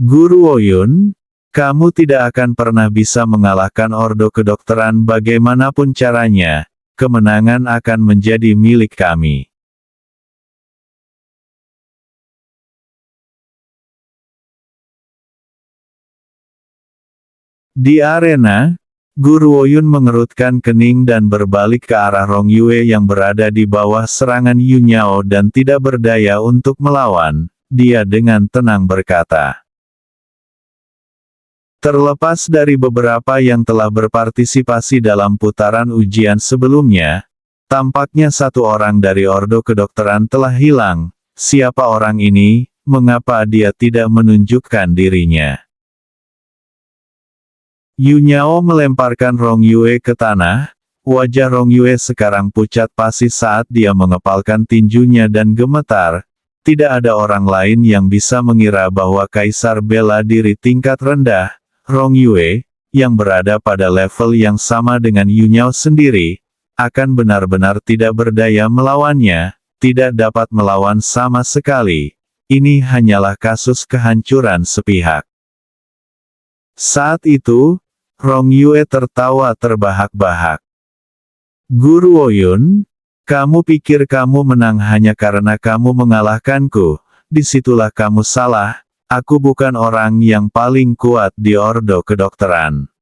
Speaker 1: Guru Oyun, kamu tidak akan pernah bisa mengalahkan Ordo Kedokteran bagaimanapun caranya. Kemenangan akan menjadi milik kami. Di arena, Guru Oyun mengerutkan kening dan berbalik ke arah Rong Yue yang berada di bawah serangan Yu Nyao dan tidak berdaya untuk melawan. Dia dengan tenang berkata, terlepas dari beberapa yang telah berpartisipasi dalam putaran ujian sebelumnya, tampaknya satu orang dari Ordo Kedokteran telah hilang. Siapa orang ini? Mengapa dia tidak menunjukkan dirinya? Yu Nyao melemparkan Rong Yue ke tanah. Wajah Rong Yue sekarang pucat pasi saat dia mengepalkan tinjunya dan gemetar. Tidak ada orang lain yang bisa mengira bahwa Kaisar bela diri tingkat rendah, Rong Yue, yang berada pada level yang sama dengan Yu Nyao sendiri, akan benar-benar tidak berdaya melawannya, tidak dapat melawan sama sekali. Ini hanyalah kasus kehancuran sepihak. Saat itu, Rong Yue tertawa terbahak-bahak. Guru Oyun, kamu pikir kamu menang hanya karena kamu mengalahkanku? Disitulah kamu salah. Aku bukan orang yang paling kuat di Ordo Kedokteran.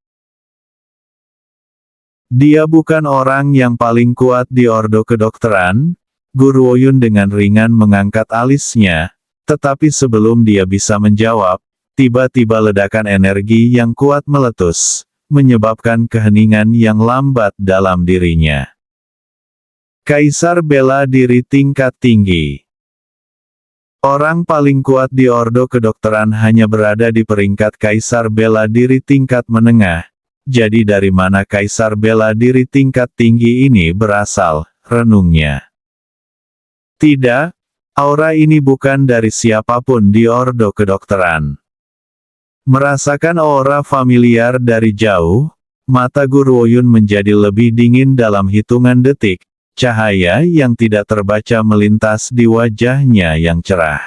Speaker 1: Dia bukan orang yang paling kuat di Ordo Kedokteran. Guru Oyun dengan ringan mengangkat alisnya, tetapi sebelum dia bisa menjawab, tiba-tiba ledakan energi yang kuat meletus, menyebabkan keheningan yang lambat dalam dirinya. Kaisar bela diri tingkat tinggi. Orang paling kuat di Ordo Kedokteran hanya berada di peringkat Kaisar bela diri tingkat menengah. Jadi dari mana Kaisar bela diri tingkat tinggi ini berasal? Renungnya. Tidak, aura ini bukan dari siapapun di Ordo Kedokteran. Merasakan aura familiar dari jauh, mata Guru Oyun menjadi lebih dingin dalam hitungan detik. Cahaya yang tidak terbaca melintas di wajahnya yang cerah.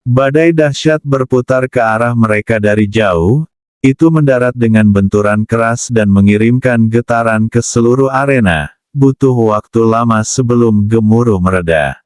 Speaker 1: Badai dahsyat berputar ke arah mereka dari jauh, itu mendarat dengan benturan keras dan mengirimkan getaran ke seluruh arena, butuh waktu lama sebelum gemuruh mereda.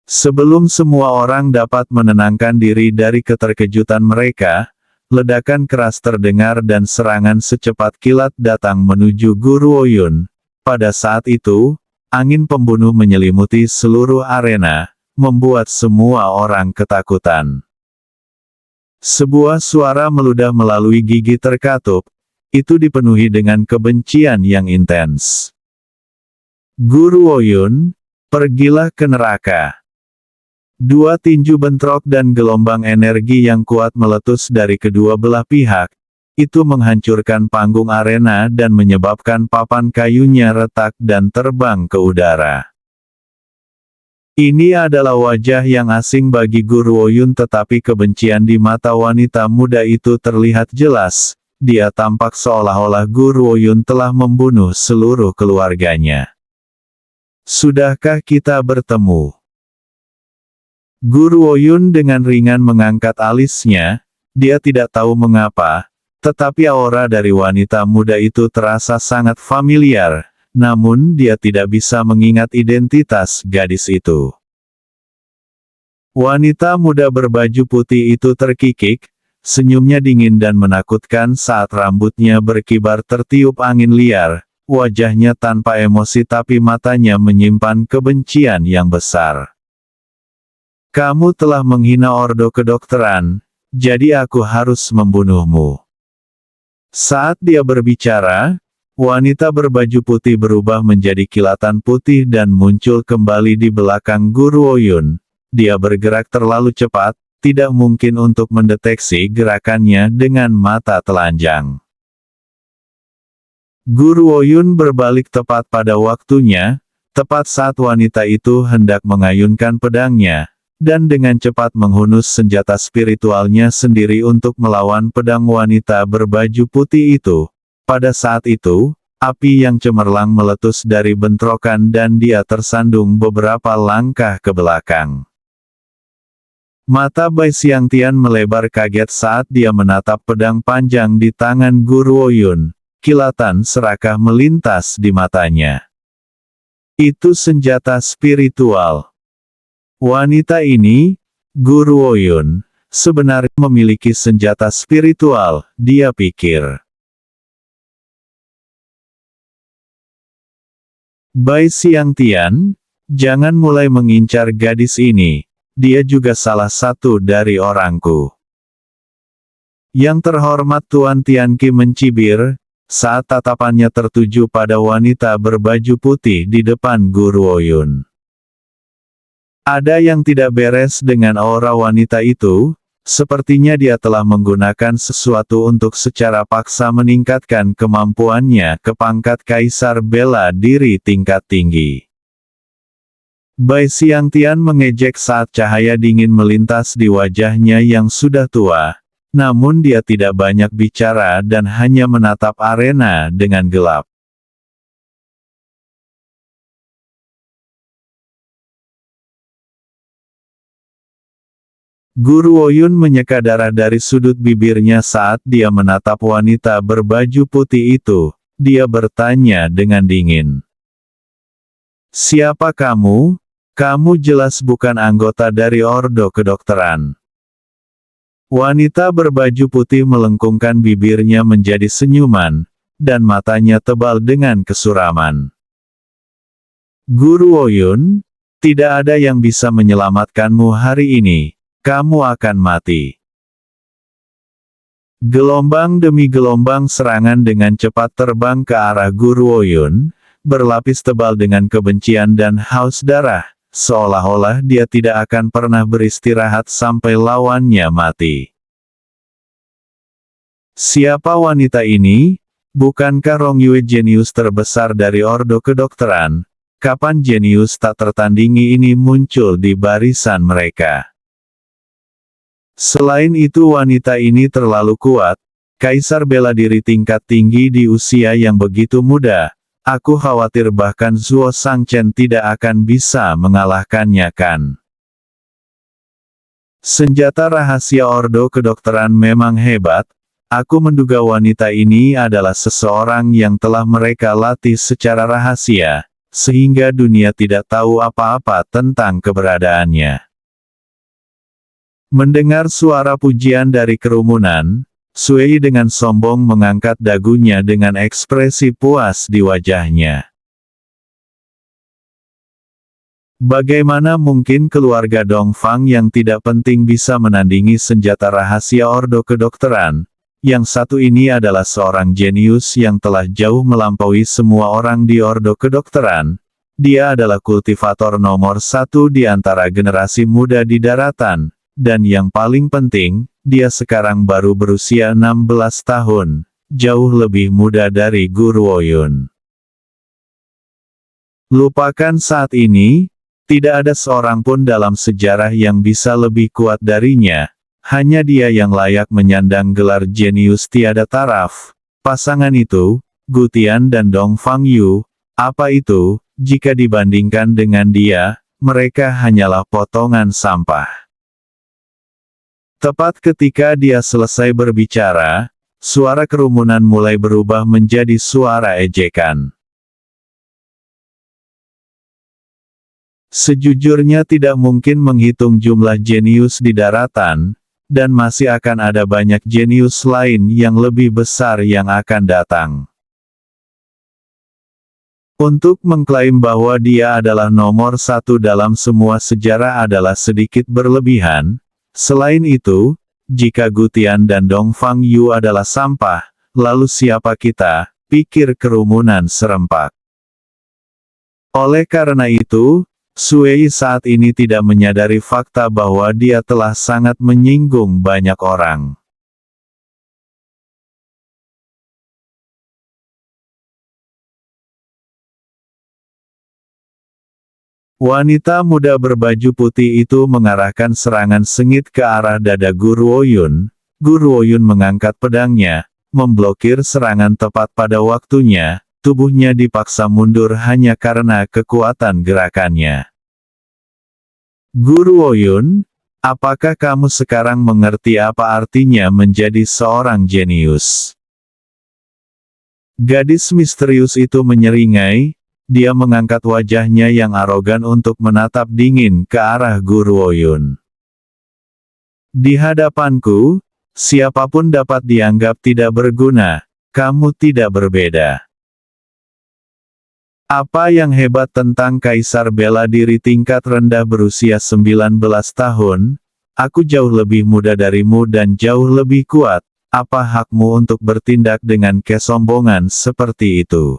Speaker 1: Sebelum semua orang dapat menenangkan diri dari keterkejutan mereka, ledakan keras terdengar dan serangan secepat kilat datang menuju Guru Oyun. Pada saat itu, angin pembunuh menyelimuti seluruh arena, membuat semua orang ketakutan. Sebuah suara meludah melalui gigi terkatup, itu dipenuhi dengan kebencian yang intens. Guru Oyun, pergilah ke neraka. Dua tinju bentrok dan gelombang energi yang kuat meletus dari kedua belah pihak. Itu menghancurkan panggung arena dan menyebabkan papan kayunya retak dan terbang ke udara. Ini adalah wajah yang asing bagi Guru Oyun, tetapi kebencian di mata wanita muda itu terlihat jelas. Dia tampak seolah-olah Guru Oyun telah membunuh seluruh keluarganya. Sudahkah kita bertemu? Guru Oyun dengan ringan mengangkat alisnya, dia tidak tahu mengapa, tetapi aura dari wanita muda itu terasa sangat familiar, namun dia tidak bisa mengingat identitas gadis itu. Wanita muda berbaju putih itu terkikik, senyumnya dingin dan menakutkan saat rambutnya berkibar tertiup angin liar, wajahnya tanpa emosi tapi matanya menyimpan kebencian yang besar. Kamu telah menghina ordo kedokteran, jadi aku harus membunuhmu. Saat dia berbicara, wanita berbaju putih berubah menjadi kilatan putih dan muncul kembali di belakang Guru Oyun. Dia bergerak terlalu cepat, tidak mungkin untuk mendeteksi gerakannya dengan mata telanjang. Guru Oyun berbalik tepat pada waktunya, tepat saat wanita itu hendak mengayunkan pedangnya, dan dengan cepat menghunus senjata spiritualnya sendiri untuk melawan pedang wanita berbaju putih itu. Pada saat itu, api yang cemerlang meletus dari bentrokan dan dia tersandung beberapa langkah ke belakang. Mata Bai Xiangtian melebar kaget saat dia menatap pedang panjang di tangan Guru Oyun. Kilatan serakah melintas di matanya. Itu senjata spiritual. Wanita ini, Guru Oyun, sebenarnya memiliki senjata spiritual, dia pikir. Bai Xiangtian, jangan mulai mengincar gadis ini, dia juga salah satu dari orangku. Yang terhormat Tuan Tianqi mencibir, saat tatapannya tertuju pada wanita berbaju putih di depan Guru Oyun. Ada yang tidak beres dengan aura wanita itu, sepertinya dia telah menggunakan sesuatu untuk secara paksa meningkatkan kemampuannya ke pangkat Kaisar Bela Diri tingkat tinggi. Bai Xiangtian mengejek saat cahaya dingin melintas di wajahnya yang sudah tua, namun dia tidak banyak bicara dan hanya menatap arena dengan gelap. Guru Oyun menyeka darah dari sudut bibirnya saat dia menatap wanita berbaju putih itu. Dia bertanya dengan dingin. Siapa kamu? Kamu jelas bukan anggota dari ordo kedokteran. Wanita berbaju putih melengkungkan bibirnya menjadi senyuman, dan matanya tebal dengan kesuraman. Guru Oyun, tidak ada yang bisa menyelamatkanmu hari ini. Kamu akan mati. Gelombang demi gelombang serangan dengan cepat terbang ke arah Guru Oyun, berlapis tebal dengan kebencian dan haus darah, seolah-olah dia tidak akan pernah beristirahat sampai lawannya mati. Siapa wanita ini? Bukankah Rong Yue jenius terbesar dari ordo kedokteran? Kapan jenius tak tertandingi ini muncul di barisan mereka? Selain itu wanita ini terlalu kuat, Kaisar Bela Diri tingkat tinggi di usia yang begitu muda, aku khawatir bahkan Zuo Shangchen tidak akan bisa mengalahkannya kan. Senjata rahasia ordo kedokteran memang hebat, aku menduga wanita ini adalah seseorang yang telah mereka latih secara rahasia, sehingga dunia tidak tahu apa-apa tentang keberadaannya. Mendengar suara pujian dari kerumunan, Sui dengan sombong mengangkat dagunya dengan ekspresi puas di wajahnya. Bagaimana mungkin keluarga Dongfang yang tidak penting bisa menandingi senjata rahasia ordo kedokteran? Yang satu ini adalah seorang jenius yang telah jauh melampaui semua orang di ordo kedokteran. Dia adalah kultivator nomor satu di antara generasi muda di daratan. Dan yang paling penting, dia sekarang baru berusia 16 tahun, jauh lebih muda dari Guru Oyun. Lupakan saat ini, tidak ada seorang pun dalam sejarah yang bisa lebih kuat darinya, hanya dia yang layak menyandang gelar jenius tiada taraf. Pasangan itu, Gu Tian dan Dongfang Yu, apa itu, jika dibandingkan dengan dia, mereka hanyalah potongan sampah. Tepat ketika dia selesai berbicara, suara kerumunan mulai berubah menjadi suara ejekan. Sejujurnya tidak mungkin menghitung jumlah jenius di daratan, dan masih akan ada banyak jenius lain yang lebih besar yang akan datang. Untuk mengklaim bahwa dia adalah nomor satu dalam semua sejarah adalah sedikit berlebihan. Selain itu, jika Gutian dan Dongfang Yu adalah sampah, lalu siapa kita? Pikir kerumunan serempak. Oleh karena itu, Sui saat ini tidak menyadari fakta bahwa dia telah sangat menyinggung banyak orang. Wanita muda berbaju putih itu mengarahkan serangan sengit ke arah dada Guru Oyun. Guru Oyun mengangkat pedangnya, memblokir serangan tepat pada waktunya, tubuhnya dipaksa mundur hanya karena kekuatan gerakannya. Guru Oyun, apakah kamu sekarang mengerti apa artinya menjadi seorang jenius? Gadis misterius itu menyeringai. Dia mengangkat wajahnya yang arogan untuk menatap dingin ke arah Guru Oyun. Di hadapanku, siapapun dapat dianggap tidak berguna, kamu tidak berbeda. Apa yang hebat tentang Kaisar Bela Diri tingkat rendah berusia 19 tahun? Aku jauh lebih muda darimu dan jauh lebih kuat, apa hakmu untuk bertindak dengan kesombongan seperti itu?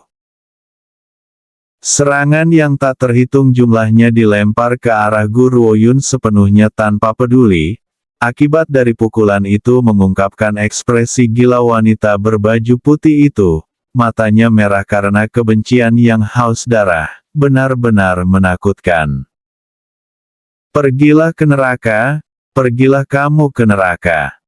Speaker 1: Serangan yang tak terhitung jumlahnya dilempar ke arah Guru Oyun sepenuhnya tanpa peduli. Akibat dari pukulan itu mengungkapkan ekspresi gila wanita berbaju putih itu. Matanya merah karena kebencian yang haus darah, benar-benar menakutkan. Pergilah ke neraka, pergilah kamu ke neraka.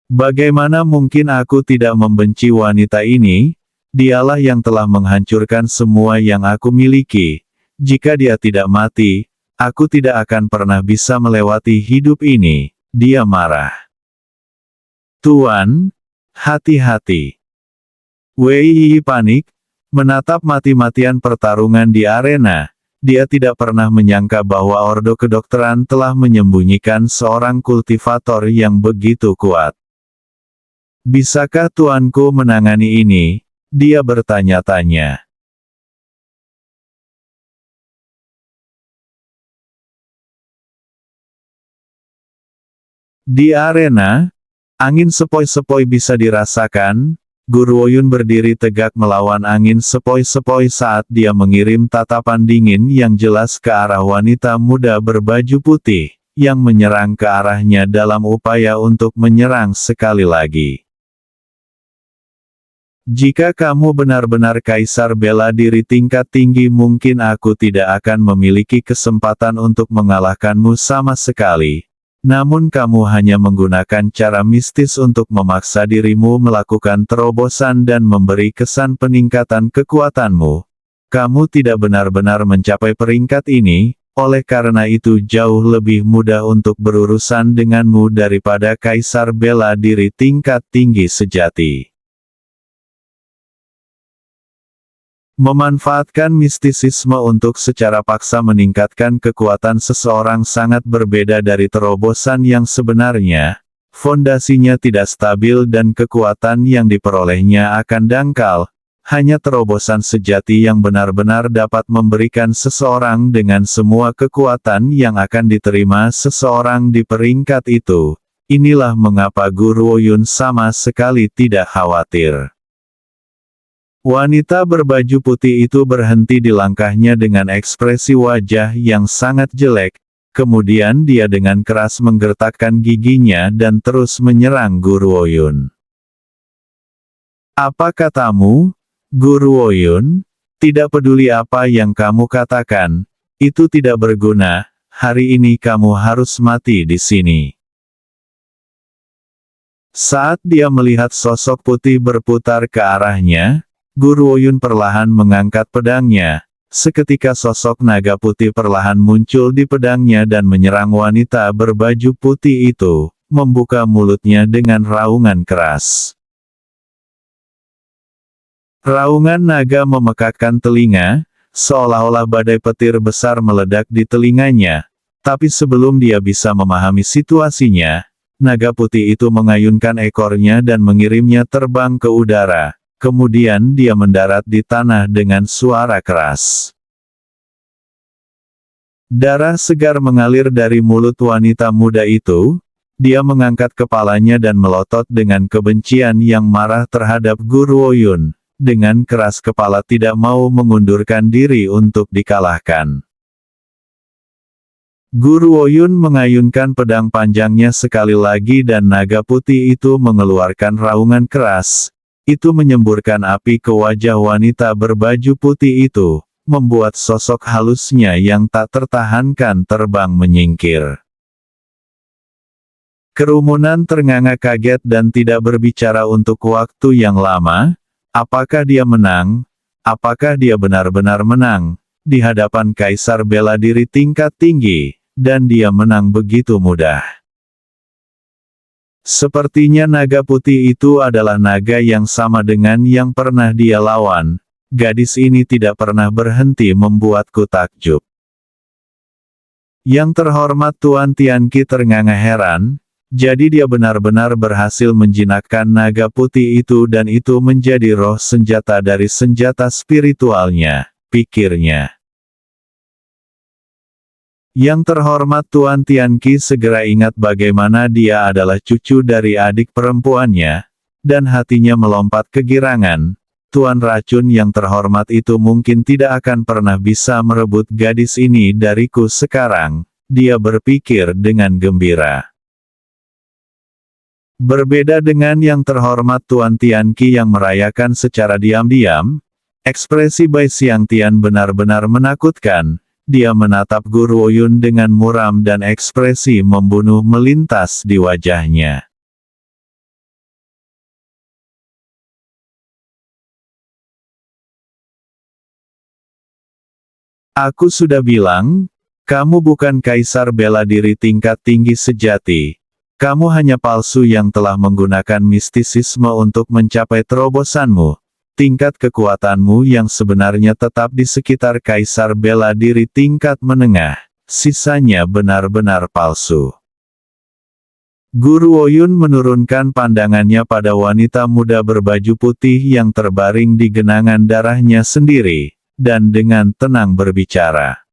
Speaker 1: Bagaimana mungkin aku tidak membenci wanita ini? Dialah yang telah menghancurkan semua yang aku miliki. Jika dia tidak mati, aku tidak akan pernah bisa melewati hidup ini. Dia marah. Tuan, hati-hati. Wei Yi panik, menatap mati-matian pertarungan di arena. Dia tidak pernah menyangka bahwa Ordo Kedokteran telah menyembunyikan seorang kultivator yang begitu kuat. Bisakah tuanku menangani ini? Dia bertanya-tanya. Di arena, angin sepoi-sepoi bisa dirasakan. Guru Oyun berdiri tegak melawan angin sepoi-sepoi saat dia mengirim tatapan dingin yang jelas ke arah wanita muda berbaju putih, yang menyerang ke arahnya dalam upaya untuk menyerang sekali lagi. Jika kamu benar-benar Kaisar Bela Diri tingkat tinggi, mungkin aku tidak akan memiliki kesempatan untuk mengalahkanmu sama sekali. Namun kamu hanya menggunakan cara mistis untuk memaksa dirimu melakukan terobosan dan memberi kesan peningkatan kekuatanmu. Kamu tidak benar-benar mencapai peringkat ini, oleh karena itu jauh lebih mudah untuk berurusan denganmu daripada Kaisar Bela Diri tingkat tinggi sejati. Memanfaatkan mistisisme untuk secara paksa meningkatkan kekuatan seseorang sangat berbeda dari terobosan yang sebenarnya. Fondasinya tidak stabil dan kekuatan yang diperolehnya akan dangkal. Hanya terobosan sejati yang benar-benar dapat memberikan seseorang dengan semua kekuatan yang akan diterima seseorang di peringkat itu. Inilah mengapa Guru Oyun sama sekali tidak khawatir. Wanita berbaju putih itu berhenti di langkahnya dengan ekspresi wajah yang sangat jelek, kemudian dia dengan keras menggertakkan giginya dan terus menyerang Guru Oyun. Apa katamu, Guru Oyun? Tidak peduli apa yang kamu katakan, itu tidak berguna, hari ini kamu harus mati di sini. Saat dia melihat sosok putih berputar ke arahnya, Guru Oyun perlahan mengangkat pedangnya. Seketika sosok naga putih perlahan muncul di pedangnya dan menyerang wanita berbaju putih itu, membuka mulutnya dengan raungan keras. Raungan naga memekakkan telinga, seolah-olah badai petir besar meledak di telinganya. Tapi sebelum dia bisa memahami situasinya, naga putih itu mengayunkan ekornya dan mengirimnya terbang ke udara. kemudian dia mendarat di tanah dengan suara keras. Darah segar mengalir dari mulut wanita muda itu. Dia mengangkat kepalanya dan melotot dengan kebencian yang marah terhadap Guru Oyun, dengan keras kepala tidak mau mengundurkan diri untuk dikalahkan. Guru Oyun mengayunkan pedang panjangnya sekali lagi dan naga putih itu mengeluarkan raungan keras. Itu menyemburkan api ke wajah wanita berbaju putih itu, membuat sosok halusnya yang tak tertahankan terbang menyingkir. Kerumunan ternganga kaget dan tidak berbicara untuk waktu yang lama. Apakah dia menang? Apakah dia benar-benar menang? Di hadapan Kaisar bela diri tingkat tinggi, dan dia menang begitu mudah. Sepertinya naga putih itu adalah naga yang sama dengan yang pernah dia lawan. Gadis ini tidak pernah berhenti membuatku takjub. Yang terhormat Tuan Tianqi ternganga heran. Jadi dia benar-benar berhasil menjinakkan naga putih itu dan itu menjadi roh senjata dari senjata spiritualnya, pikirnya. Yang terhormat Tuan Tianqi segera ingat bagaimana dia adalah cucu dari adik perempuannya, dan hatinya melompat kegirangan. Tuan Racun yang terhormat itu mungkin tidak akan pernah bisa merebut gadis ini dariku sekarang, dia berpikir dengan gembira. Berbeda dengan yang terhormat Tuan Tianqi yang merayakan secara diam-diam, ekspresi Bai Xiangtian benar-benar menakutkan. Dia menatap Guru Oyun dengan muram dan ekspresi membunuh melintas di wajahnya. Aku sudah bilang, kamu bukan kaisar bela diri tingkat tinggi sejati. Kamu hanya palsu yang telah menggunakan mistisisme untuk mencapai terobosanmu. Tingkat kekuatanmu yang sebenarnya tetap di sekitar kaisar bela diri tingkat menengah. Sisanya benar-benar palsu. Guru Oyun menurunkan pandangannya pada wanita muda berbaju putih yang terbaring di genangan darahnya sendiri, dan dengan tenang berbicara.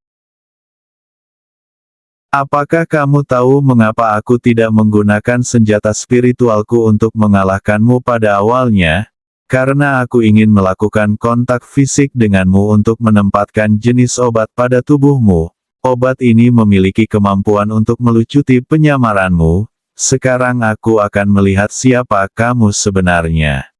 Speaker 1: Apakah kamu tahu mengapa aku tidak menggunakan senjata spiritualku untuk mengalahkanmu pada awalnya? Karena aku ingin melakukan kontak fisik denganmu untuk menempatkan jenis obat pada tubuhmu. Obat ini memiliki kemampuan untuk melucuti penyamaranmu. Sekarang aku akan melihat siapa kamu sebenarnya.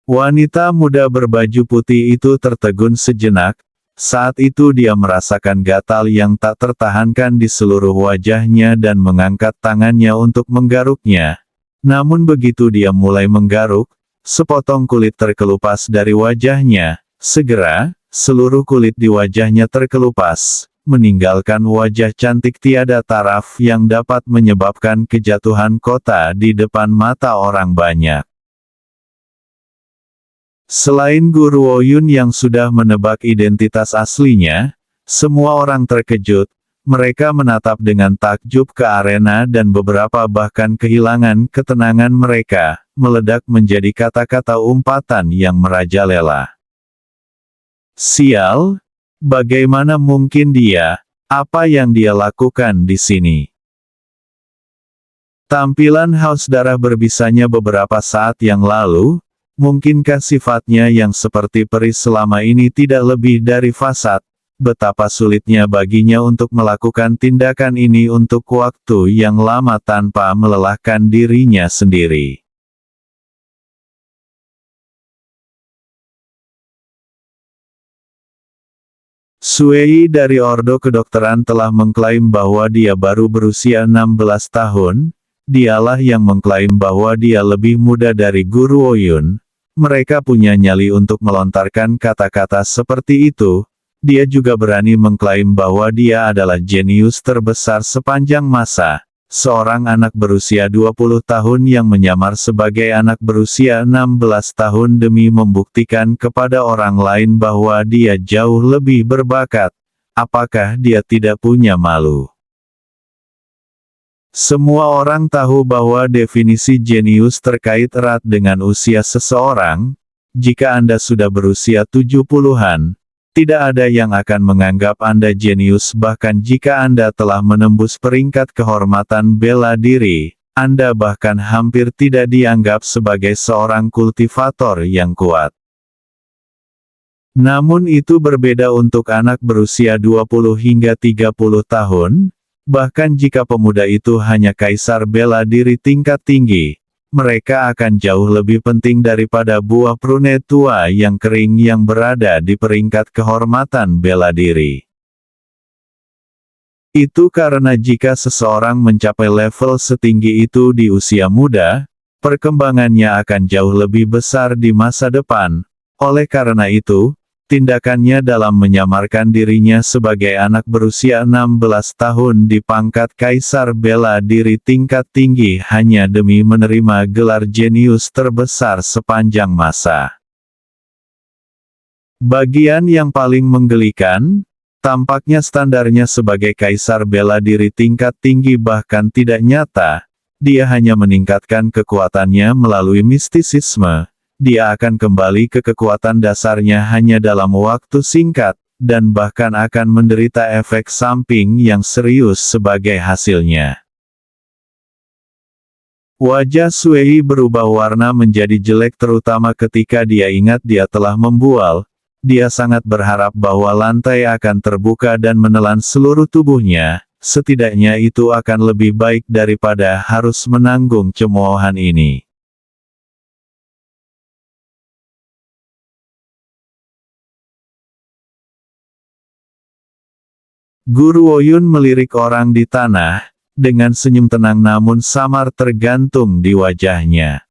Speaker 1: Wanita muda berbaju putih itu tertegun sejenak. Saat itu dia merasakan gatal yang tak tertahankan di seluruh wajahnya dan mengangkat tangannya untuk menggaruknya. Namun begitu dia mulai menggaruk, sepotong kulit terkelupas dari wajahnya. Segera, seluruh kulit di wajahnya terkelupas, meninggalkan wajah cantik tiada taraf yang dapat menyebabkan kejatuhan kota di depan mata orang banyak. Selain Guru Oyun yang sudah menebak identitas aslinya, semua orang terkejut. Mereka menatap dengan takjub ke arena dan beberapa bahkan kehilangan ketenangan mereka, meledak menjadi kata-kata umpatan yang merajalela. Sial, bagaimana mungkin dia, apa yang dia lakukan di sini? Tampilan haus darah berbisanya beberapa saat yang lalu. Mungkinkah sifatnya yang seperti peri selama ini tidak lebih dari fasad? Betapa sulitnya baginya untuk melakukan tindakan ini untuk waktu yang lama tanpa melelahkan dirinya sendiri. Sui dari Ordo Kedokteran telah mengklaim bahwa dia baru berusia 16 tahun. Dialah yang mengklaim bahwa dia lebih muda dari Guru Oyun. Mereka punya nyali untuk melontarkan kata-kata seperti itu. Dia juga berani mengklaim bahwa dia adalah jenius terbesar sepanjang masa. Seorang anak berusia 20 tahun yang menyamar sebagai anak berusia 16 tahun demi membuktikan kepada orang lain bahwa dia jauh lebih berbakat. Apakah dia tidak punya malu? Semua orang tahu bahwa definisi jenius terkait erat dengan usia seseorang. Jika Anda sudah berusia 70-an, tidak ada yang akan menganggap Anda jenius, bahkan jika Anda telah menembus peringkat kehormatan bela diri, Anda bahkan hampir tidak dianggap sebagai seorang kultivator yang kuat. Namun itu berbeda untuk anak berusia 20 hingga 30 tahun, bahkan jika pemuda itu hanya kaisar bela diri tingkat tinggi, mereka akan jauh lebih penting daripada buah prune tua yang kering yang berada di peringkat kehormatan bela diri. Itu karena jika seseorang mencapai level setinggi itu di usia muda, perkembangannya akan jauh lebih besar di masa depan. Oleh karena itu, tindakannya dalam menyamarkan dirinya sebagai anak berusia 16 tahun di pangkat kaisar bela diri tingkat tinggi hanya demi menerima gelar jenius terbesar sepanjang masa. Bagian yang paling menggelikan, tampaknya standarnya sebagai kaisar bela diri tingkat tinggi bahkan tidak nyata. Dia hanya meningkatkan kekuatannya melalui mistisisme. Dia akan kembali ke kekuatan dasarnya hanya dalam waktu singkat, dan bahkan akan menderita efek samping yang serius sebagai hasilnya. Wajah Sui berubah warna menjadi jelek terutama ketika dia ingat dia telah membual. Dia sangat berharap bahwa lantai akan terbuka dan menelan seluruh tubuhnya, setidaknya itu akan lebih baik daripada harus menanggung cemoohan ini. Guru Woyun melirik orang di tanah, dengan senyum tenang namun samar tergantung di wajahnya.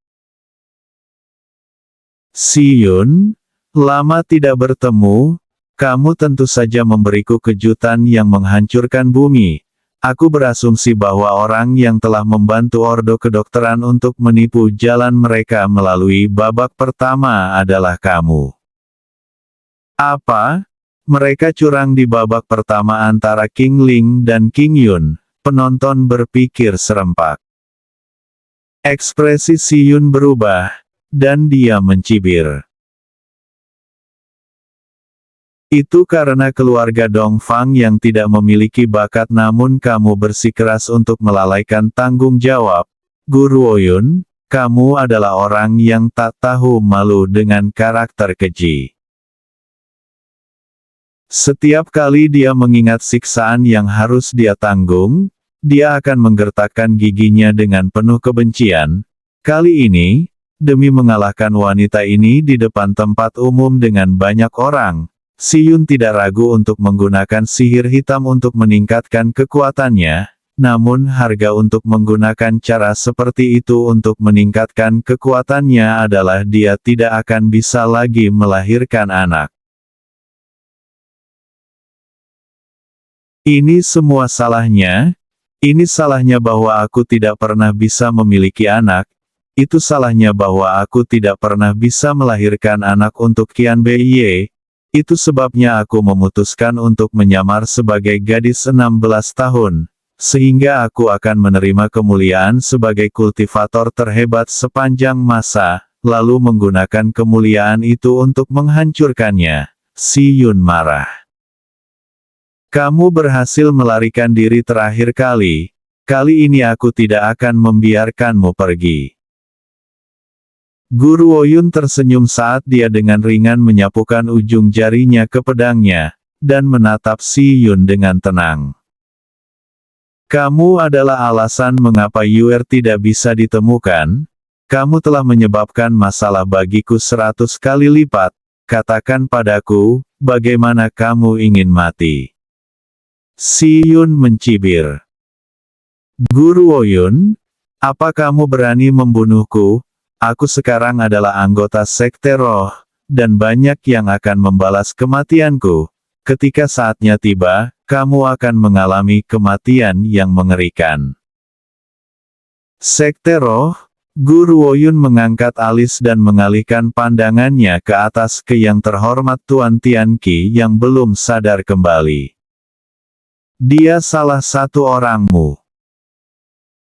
Speaker 1: Si Yun, lama tidak bertemu, kamu tentu saja memberiku kejutan yang menghancurkan bumi. Aku berasumsi bahwa orang yang telah membantu Ordo Kedokteran untuk menipu jalan mereka melalui babak pertama adalah kamu. Apa? Mereka curang di babak pertama antara King Ling dan King Yun. Penonton berpikir serempak. Ekspresi Si Yun berubah, dan dia mencibir. Itu karena keluarga Dongfang yang tidak memiliki bakat namun kamu bersikeras untuk melalaikan tanggung jawab. Guru Woyun, kamu adalah orang yang tak tahu malu dengan karakter keji. Setiap kali dia mengingat siksaan yang harus dia tanggung, dia akan menggertakkan giginya dengan penuh kebencian. Kali ini, demi mengalahkan wanita ini di depan tempat umum dengan banyak orang, Si Yun tidak ragu untuk menggunakan sihir hitam untuk meningkatkan kekuatannya, namun harga untuk menggunakan cara seperti itu untuk meningkatkan kekuatannya adalah dia tidak akan bisa lagi melahirkan anak. Ini semua salahnya. Ini salahnya bahwa aku tidak pernah bisa memiliki anak. Itu salahnya bahwa aku tidak pernah bisa melahirkan anak untuk Qian Beiye. Itu sebabnya aku memutuskan untuk menyamar sebagai gadis 16 tahun, sehingga aku akan menerima kemuliaan sebagai kultivator terhebat sepanjang masa, lalu menggunakan kemuliaan itu untuk menghancurkannya. Si Yun marah. Kamu berhasil melarikan diri terakhir kali. Kali ini aku tidak akan membiarkanmu pergi. Guru Woyun tersenyum saat dia dengan ringan menyapukan ujung jarinya ke pedangnya, dan menatap Si Yun dengan tenang. Kamu adalah alasan mengapa Yuer tidak bisa ditemukan. Kamu telah menyebabkan masalah bagiku 100 kali lipat. Katakan padaku, bagaimana kamu ingin mati? Si Yun mencibir. Guru Woyun, apa kamu berani membunuhku? Aku sekarang adalah anggota Sekte Roh, dan banyak yang akan membalas kematianku. Ketika saatnya tiba, kamu akan mengalami kematian yang mengerikan. Sekte Roh, Guru Woyun mengangkat alis dan mengalihkan pandangannya ke atas ke yang terhormat Tuan Tianqi yang belum sadar kembali. Dia salah satu orangmu.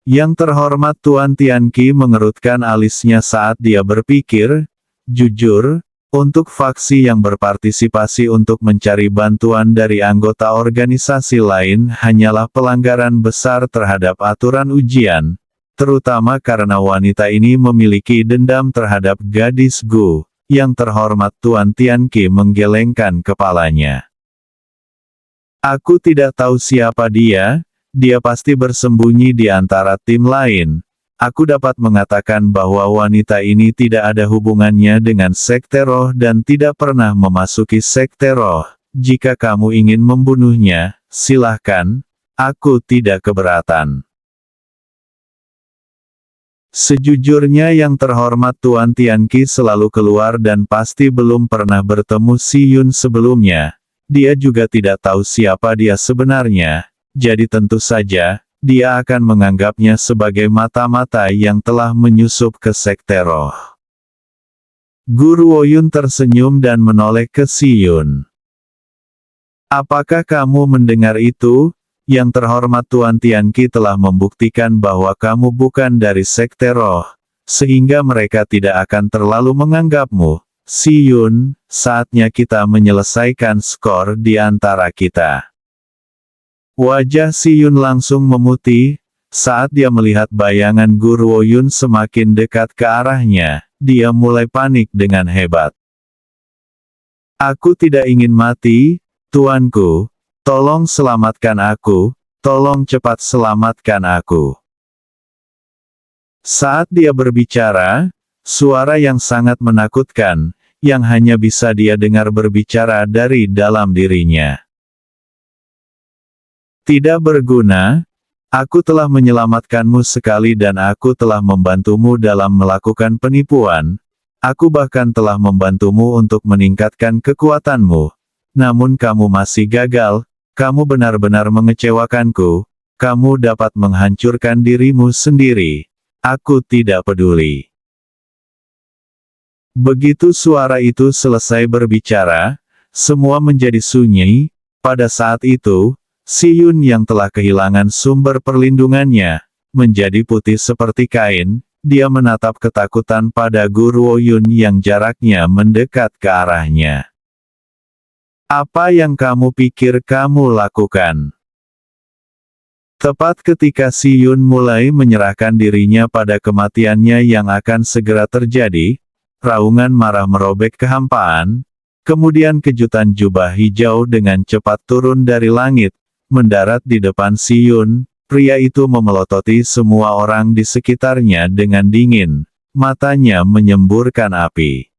Speaker 1: Yang terhormat Tuan Tianqi mengerutkan alisnya saat dia berpikir, jujur, untuk faksi yang berpartisipasi untuk mencari bantuan dari anggota organisasi lain hanyalah pelanggaran besar terhadap aturan ujian, terutama karena wanita ini memiliki dendam terhadap gadis Gu. Yang terhormat Tuan Tianqi menggelengkan kepalanya. Aku tidak tahu siapa dia. Dia pasti bersembunyi di antara tim lain. Aku dapat mengatakan bahwa wanita ini tidak ada hubungannya dengan sekte roh dan tidak pernah memasuki sekte roh. Jika kamu ingin membunuhnya, silahkan. Aku tidak keberatan. Sejujurnya yang terhormat Tuan Tianqi selalu keluar dan pasti belum pernah bertemu Si Yun sebelumnya. Dia juga tidak tahu siapa dia sebenarnya. Jadi tentu saja, dia akan menganggapnya sebagai mata-mata yang telah menyusup ke sekte roh. Guru Woyun tersenyum dan menoleh ke Si Yun. Apakah kamu mendengar itu? Yang terhormat Tuan Tianqi telah membuktikan bahwa kamu bukan dari sekte roh, sehingga mereka tidak akan terlalu menganggapmu. Si Yun, saatnya kita menyelesaikan skor di antara kita. Wajah Si Yun langsung memutih, saat dia melihat bayangan Guru Woyun semakin dekat ke arahnya, dia mulai panik dengan hebat. Aku tidak ingin mati, tuanku, tolong selamatkan aku, tolong cepat selamatkan aku. Saat dia berbicara, suara yang sangat menakutkan, yang hanya bisa dia dengar berbicara dari dalam dirinya. Tidak berguna, aku telah menyelamatkanmu sekali dan aku telah membantumu dalam melakukan penipuan, aku bahkan telah membantumu untuk meningkatkan kekuatanmu, namun kamu masih gagal, kamu benar-benar mengecewakanku, kamu dapat menghancurkan dirimu sendiri, aku tidak peduli. Begitu suara itu selesai berbicara, semua menjadi sunyi, pada saat itu, Si Yun yang telah kehilangan sumber perlindungannya, menjadi putih seperti kain, dia menatap ketakutan pada Guru Woyun yang jaraknya mendekat ke arahnya. Apa yang kamu pikir kamu lakukan? Tepat ketika Si Yun mulai menyerahkan dirinya pada kematiannya yang akan segera terjadi, raungan marah merobek kehampaan, kemudian kejutan jubah hijau dengan cepat turun dari langit, mendarat di depan Si Yun, pria itu memelototi semua orang di sekitarnya dengan dingin, matanya menyemburkan api.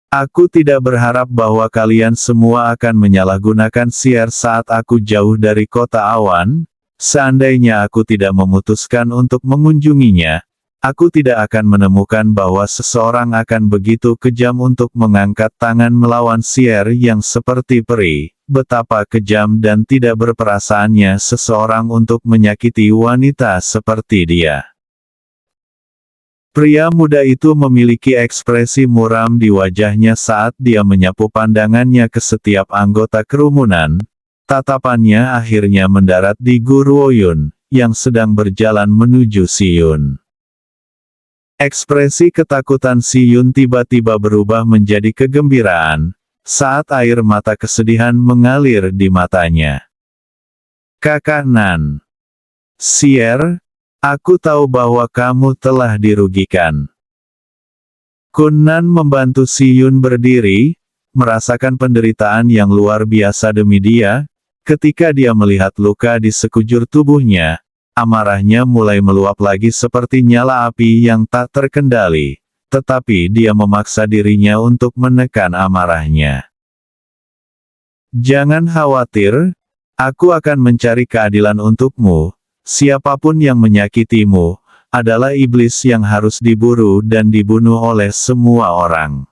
Speaker 1: Aku tidak berharap bahwa kalian semua akan menyalahgunakan siar saat aku jauh dari kota awan, seandainya aku tidak memutuskan untuk mengunjunginya, aku tidak akan menemukan bahwa seseorang akan begitu kejam untuk mengangkat tangan melawan siar yang seperti peri. Betapa kejam dan tidak berperasaannya seseorang untuk menyakiti wanita seperti dia. Pria muda itu memiliki ekspresi muram di wajahnya saat dia menyapu pandangannya ke setiap anggota kerumunan. Tatapannya akhirnya mendarat di Guru Woyun, yang sedang berjalan menuju Si Yun. Ekspresi ketakutan Si Yun tiba-tiba berubah menjadi kegembiraan, saat air mata kesedihan mengalir di matanya. Kakak Nan. Sier, aku tahu bahwa kamu telah dirugikan. Kun Nan membantu Si Yun berdiri, merasakan penderitaan yang luar biasa demi dia, ketika dia melihat luka di sekujur tubuhnya, amarahnya mulai meluap lagi seperti nyala api yang tak terkendali. Tetapi dia memaksa dirinya untuk menekan amarahnya. Jangan khawatir, aku akan mencari keadilan untukmu, siapapun yang menyakitimu, adalah iblis yang harus diburu dan dibunuh oleh semua orang.